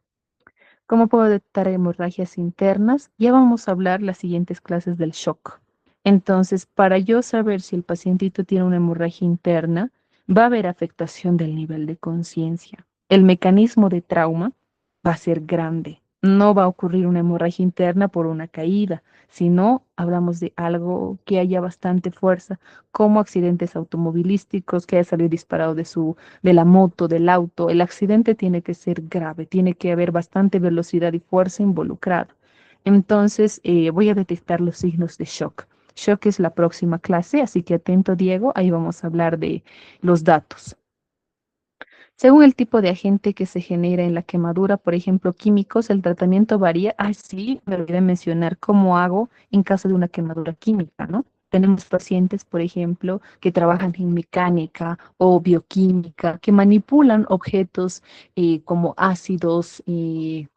¿Cómo puedo detectar hemorragias internas? Ya vamos a hablar las siguientes clases del shock. Entonces, para yo saber si el pacientito tiene una hemorragia interna, va a haber afectación del nivel de conciencia. El mecanismo de trauma va a ser grande. No va a ocurrir una hemorragia interna por una caída, sino hablamos de algo que haya bastante fuerza, como accidentes automovilísticos, que haya salido disparado de la moto, del auto. El accidente tiene que ser grave, tiene que haber bastante velocidad y fuerza involucrada. Entonces, voy a detectar los signos de shock. Shock es la próxima clase, así que atento, Diego, ahí vamos a hablar de los datos. Según el tipo de agente que se genera en la quemadura, por ejemplo, químicos, el tratamiento varía. Ah, sí, me olvidé mencionar cómo hago en caso de una quemadura química, ¿no? Tenemos pacientes, por ejemplo, que trabajan en mecánica o bioquímica, que manipulan objetos como ácidos y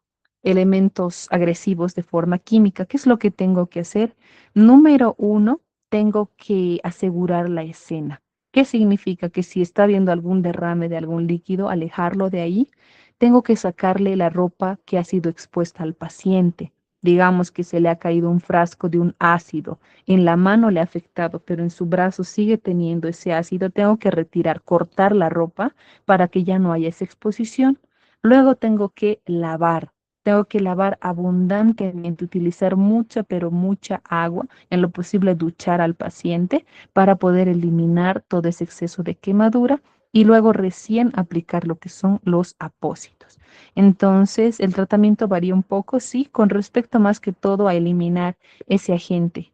elementos agresivos de forma química. ¿Qué es lo que tengo que hacer? Número uno, tengo que asegurar la escena. ¿Qué significa? Que si está viendo algún derrame de algún líquido, alejarlo de ahí. Tengo que sacarle la ropa que ha sido expuesta al paciente. Digamos que se le ha caído un frasco de un ácido. En la mano le ha afectado, pero en su brazo sigue teniendo ese ácido. Tengo que retirar, cortar la ropa para que ya no haya esa exposición. Luego tengo que lavar. Tengo que lavar abundantemente, utilizar mucha, pero mucha agua, en lo posible duchar al paciente para poder eliminar todo ese exceso de quemadura y luego recién aplicar lo que son los apósitos. Entonces, el tratamiento varía un poco, sí, con respecto más que todo a eliminar ese agente.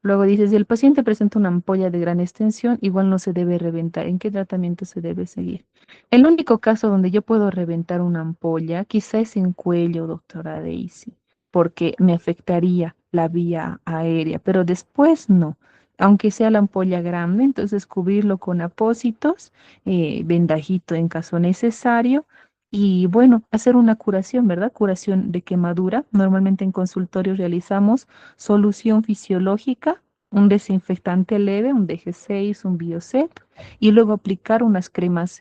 Luego dice, si el paciente presenta una ampolla de gran extensión, igual no se debe reventar. ¿En qué tratamiento se debe seguir? El único caso donde yo puedo reventar una ampolla, quizá es en cuello, doctora Daisy, porque me afectaría la vía aérea, pero después no. Aunque sea la ampolla grande, entonces cubrirlo con apósitos, vendajito en caso necesario. Y bueno, hacer una curación, ¿verdad? Curación de quemadura. Normalmente en consultorio realizamos solución fisiológica, un desinfectante leve, un DG6, un Biocet, y luego aplicar unas cremas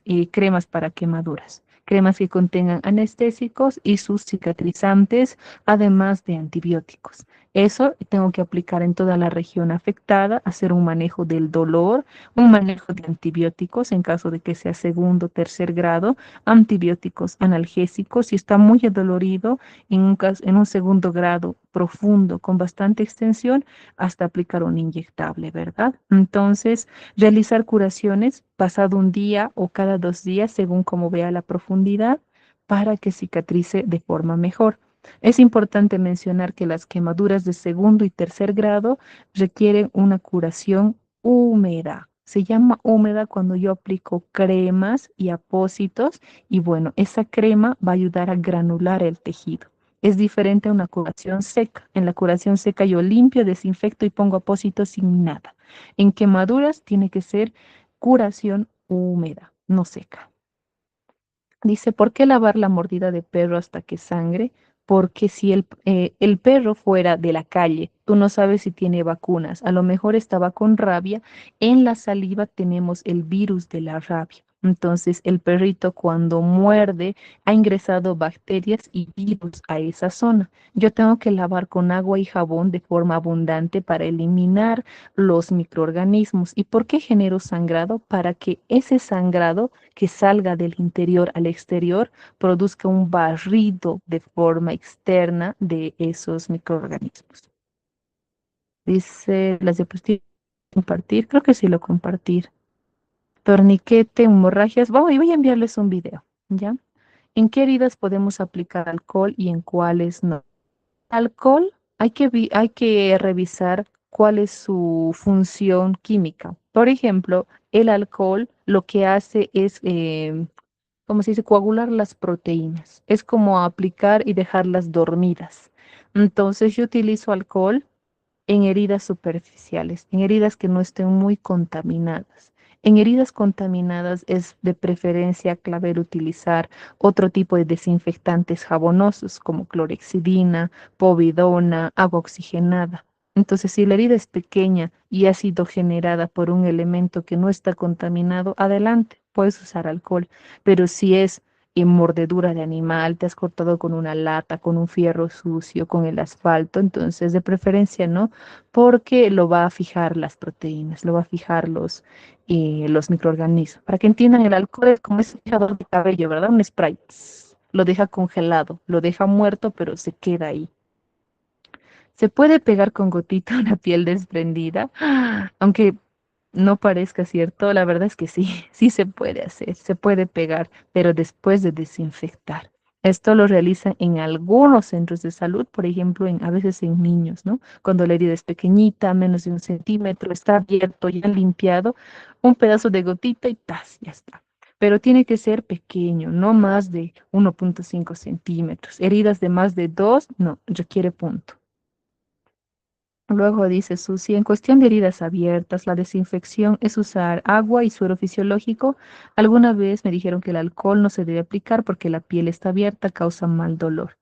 para quemaduras, cremas que contengan anestésicos y sus cicatrizantes, además de antibióticos. Eso tengo que aplicar en toda la región afectada, hacer un manejo del dolor, un manejo de antibióticos en caso de que sea segundo o tercer grado, antibióticos analgésicos, si está muy adolorido, en un segundo grado profundo con bastante extensión, hasta aplicar un inyectable, ¿verdad? Entonces, realizar curaciones pasado un día o cada 2 días, según como vea la profundidad, para que cicatrice de forma mejor. Es importante mencionar que las quemaduras de segundo y tercer grado requieren una curación húmeda. Se llama húmeda cuando yo aplico cremas y apósitos y bueno, esa crema va a ayudar a granular el tejido. Es diferente a una curación seca. En la curación seca yo limpio, desinfecto y pongo apósitos sin nada. En quemaduras tiene que ser curación húmeda, no seca. Dice, ¿por qué lavar la mordida de perro hasta que sangre? Porque si el perro fuera de la calle, tú no sabes si tiene vacunas, a lo mejor estaba con rabia, en la saliva tenemos el virus de la rabia. Entonces, el perrito cuando muerde ha ingresado bacterias y virus a esa zona. Yo tengo que lavar con agua y jabón de forma abundante para eliminar los microorganismos. ¿Y por qué genero sangrado? Para que ese sangrado que salga del interior al exterior produzca un barrido de forma externa de esos microorganismos. Dice las diapositivas compartir, creo que sí lo compartir. Torniquete, hemorragias. Voy a enviarles un video, ¿ya? ¿En qué heridas podemos aplicar alcohol y en cuáles no? Alcohol, hay que revisar cuál es su función química. Por ejemplo, el alcohol lo que hace es, ¿cómo se dice? Coagular las proteínas. Es como aplicar y dejarlas dormidas. Entonces, yo utilizo alcohol en heridas superficiales, en heridas que no estén muy contaminadas. En heridas contaminadas es de preferencia clave utilizar otro tipo de desinfectantes jabonosos como clorexidina, povidona, agua oxigenada. Entonces, si la herida es pequeña y ha sido generada por un elemento que no está contaminado, adelante, puedes usar alcohol. Pero si es en mordedura de animal, te has cortado con una lata, con un fierro sucio, con el asfalto, entonces de preferencia no, porque lo va a fijar las proteínas, lo va a fijar los microorganismos. Para que entiendan, el alcohol es como ese fijador de cabello, ¿verdad? Un spray. Lo deja congelado, lo deja muerto, pero se queda ahí. Se puede pegar con gotita una piel desprendida, aunque no parezca cierto, la verdad es que sí, sí se puede hacer, se puede pegar, pero después de desinfectar. Esto lo realizan en algunos centros de salud, por ejemplo, a veces en niños, ¿no? Cuando la herida es pequeñita, menos de 1 centímetro, está abierto, ya limpiado, un pedazo de gotita y ¡tas! Ya está. Pero tiene que ser pequeño, no más de 1,5 centímetros. Heridas de más de 2, no, requiere punto. Luego dice Susi, en cuestión de heridas abiertas, la desinfección es usar agua y suero fisiológico. Alguna vez me dijeron que el alcohol no se debe aplicar porque la piel está abierta, causa mal dolor.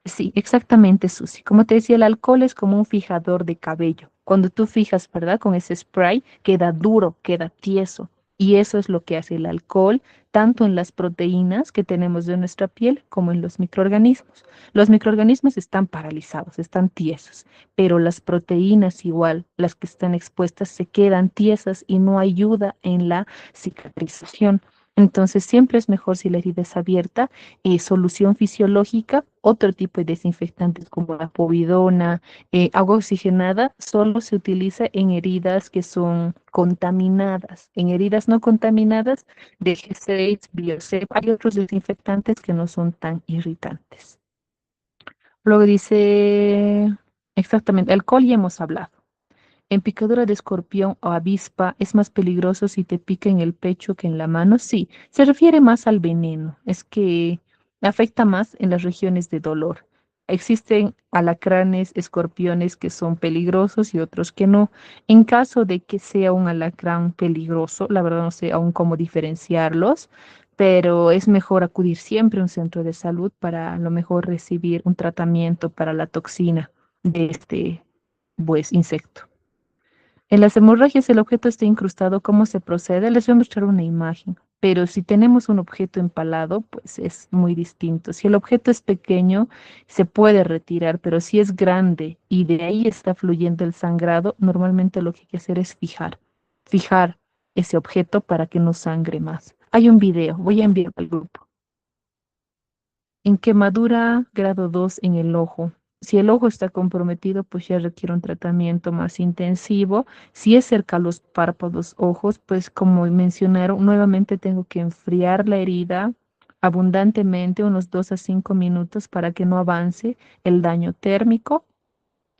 Sí, exactamente, Susi. Como te decía, el alcohol es como un fijador de cabello. Cuando tú fijas, ¿verdad? Con ese spray, queda duro, queda tieso. Y eso es lo que hace el alcohol, tanto en las proteínas que tenemos de nuestra piel como en los microorganismos. Los microorganismos están paralizados, están tiesos, pero las proteínas igual, las que están expuestas, se quedan tiesas y no ayuda en la cicatrización. Entonces, siempre es mejor si la herida es abierta, solución fisiológica, otro tipo de desinfectantes como la povidona, agua oxigenada, solo se utiliza en heridas que son contaminadas. En heridas no contaminadas, de G6, Biosep, hay otros desinfectantes que no son tan irritantes. Luego dice, exactamente, alcohol ya hemos hablado. En picadura de escorpión o avispa es más peligroso si te pica en el pecho que en la mano. Sí, se refiere más al veneno. Es que afecta más en las regiones de dolor. Existen alacranes, escorpiones que son peligrosos y otros que no. En caso de que sea un alacrán peligroso, la verdad no sé aún cómo diferenciarlos, pero es mejor acudir siempre a un centro de salud para a lo mejor recibir un tratamiento para la toxina de este, pues, insecto. En las hemorragias el objeto está incrustado. ¿Cómo se procede? Les voy a mostrar una imagen. Pero si tenemos un objeto empalado, pues es muy distinto. Si el objeto es pequeño, se puede retirar, pero si es grande y de ahí está fluyendo el sangrado, normalmente lo que hay que hacer es fijar ese objeto para que no sangre más. Hay un video, voy a enviar al grupo. En quemadura grado 2 en el ojo. Si el ojo está comprometido, pues ya requiere un tratamiento más intensivo. Si es cerca a los párpados, ojos, pues como mencionaron, nuevamente tengo que enfriar la herida abundantemente, unos 2 a 5 minutos para que no avance el daño térmico.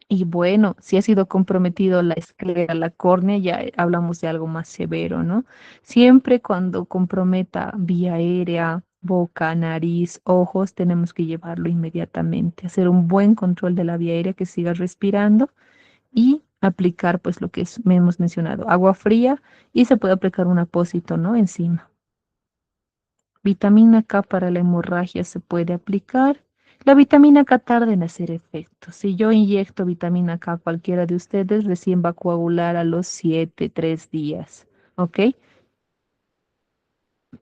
Y bueno, si ha sido comprometido la esclera, la córnea, ya hablamos de algo más severo, ¿no? Siempre cuando comprometa vía aérea, boca, nariz, ojos, tenemos que llevarlo inmediatamente, hacer un buen control de la vía aérea, que siga respirando y aplicar pues lo que hemos mencionado, agua fría, y se puede aplicar un apósito, ¿no? Encima. Vitamina K para la hemorragia se puede aplicar. La vitamina K tarda en hacer efecto. Si yo inyecto vitamina K a cualquiera de ustedes, recién va a coagular a los 7, 3 días. ¿Ok?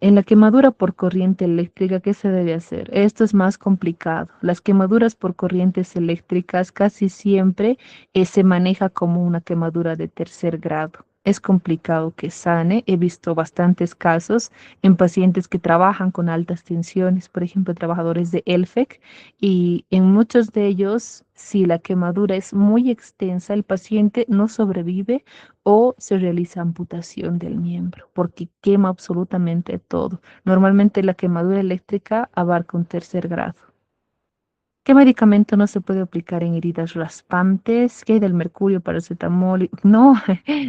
En la quemadura por corriente eléctrica, ¿qué se debe hacer? Esto es más complicado. Las quemaduras por corrientes eléctricas casi siempre se maneja como una quemadura de tercer grado. Es complicado que sane. He visto bastantes casos en pacientes que trabajan con altas tensiones, por ejemplo, trabajadores de ELFEC, y en muchos de ellos, si la quemadura es muy extensa, el paciente no sobrevive o se realiza amputación del miembro, porque quema absolutamente todo. Normalmente la quemadura eléctrica abarca un tercer grado. ¿Qué medicamento no se puede aplicar en heridas raspantes? ¿Qué hay del mercurio, paracetamol? No,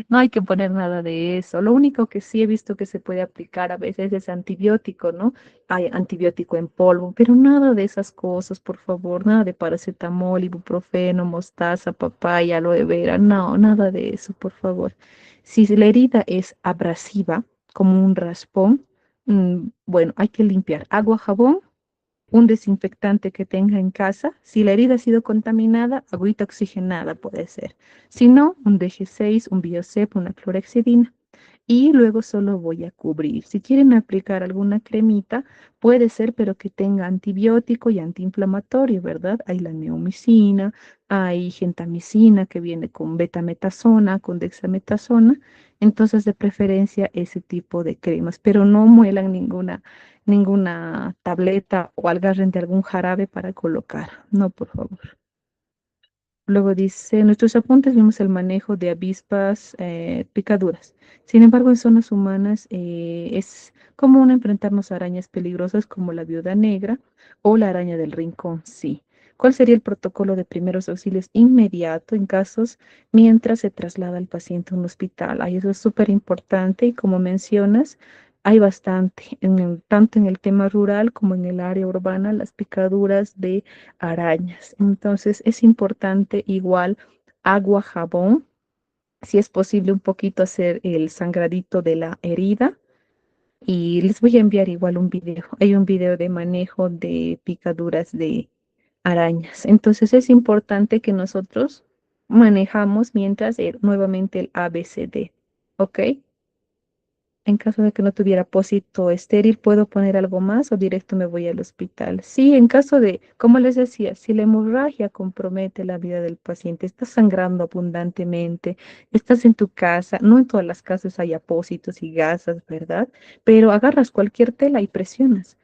no hay que poner nada de eso. Lo único que sí he visto que se puede aplicar a veces es antibiótico, ¿no? Hay antibiótico en polvo, pero nada de esas cosas, por favor. Nada de paracetamol, ibuprofeno, mostaza, papaya, aloe vera. No, nada de eso, por favor. Si la herida es abrasiva, como un raspón, bueno, hay que limpiar agua, jabón, un desinfectante que tenga en casa. Si la herida ha sido contaminada, agüita oxigenada puede ser. Si no, un DG6, un Biosep, una clorexidina. Y luego solo voy a cubrir. Si quieren aplicar alguna cremita, puede ser, pero que tenga antibiótico y antiinflamatorio, ¿verdad? Hay la neomicina, hay gentamicina que viene con betametasona, con dexametasona. Entonces, de preferencia, ese tipo de cremas, pero no muelan ninguna tableta o agarren de algún jarabe para colocar. No, por favor. Luego dice, en nuestros apuntes vimos el manejo de avispas picaduras. Sin embargo, en zonas humanas es común enfrentarnos a arañas peligrosas como la viuda negra o la araña del rincón. Sí. ¿Cuál sería el protocolo de primeros auxilios inmediato en casos mientras se traslada al paciente a un hospital? Ay, eso es súper importante y como mencionas, hay bastante, tanto en el tema rural como en el área urbana, las picaduras de arañas. Entonces es importante igual agua, jabón, si es posible un poquito hacer el sangradito de la herida. Y les voy a enviar igual un video. Hay un video de manejo de picaduras de arañas. Entonces es importante que nosotros manejamos mientras nuevamente el ABCD. ¿Ok? En caso de que no tuviera pósito estéril, ¿puedo poner algo más o directo me voy al hospital? Sí, en caso de, como les decía, si la hemorragia compromete la vida del paciente, estás sangrando abundantemente, estás en tu casa, no en todas las casas hay apósitos y gasas, ¿verdad? Pero agarras cualquier tela y presionas.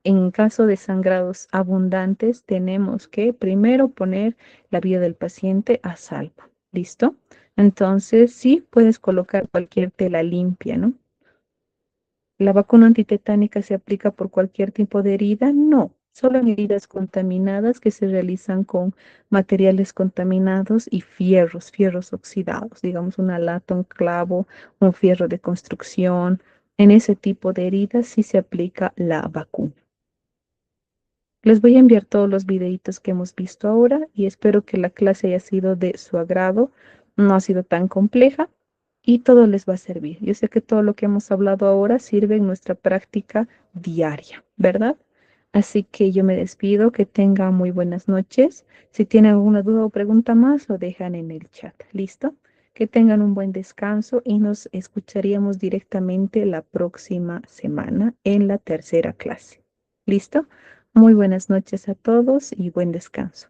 En caso de sangrados abundantes, tenemos que primero poner la vida del paciente a salvo. ¿Listo? Entonces, sí, puedes colocar cualquier tela limpia, ¿no? ¿La vacuna antitetánica se aplica por cualquier tipo de herida? No, solo en heridas contaminadas que se realizan con materiales contaminados y fierros oxidados, digamos una lata, un clavo, un fierro de construcción. En ese tipo de heridas sí se aplica la vacuna. Les voy a enviar todos los videitos que hemos visto ahora y espero que la clase haya sido de su agrado. No ha sido tan compleja y todo les va a servir. Yo sé que todo lo que hemos hablado ahora sirve en nuestra práctica diaria, ¿verdad? Así que yo me despido, que tengan muy buenas noches. Si tienen alguna duda o pregunta más, lo dejan en el chat. ¿Listo? Que tengan un buen descanso y nos escucharíamos directamente la próxima semana en la tercera clase. ¿Listo? Muy buenas noches a todos y buen descanso.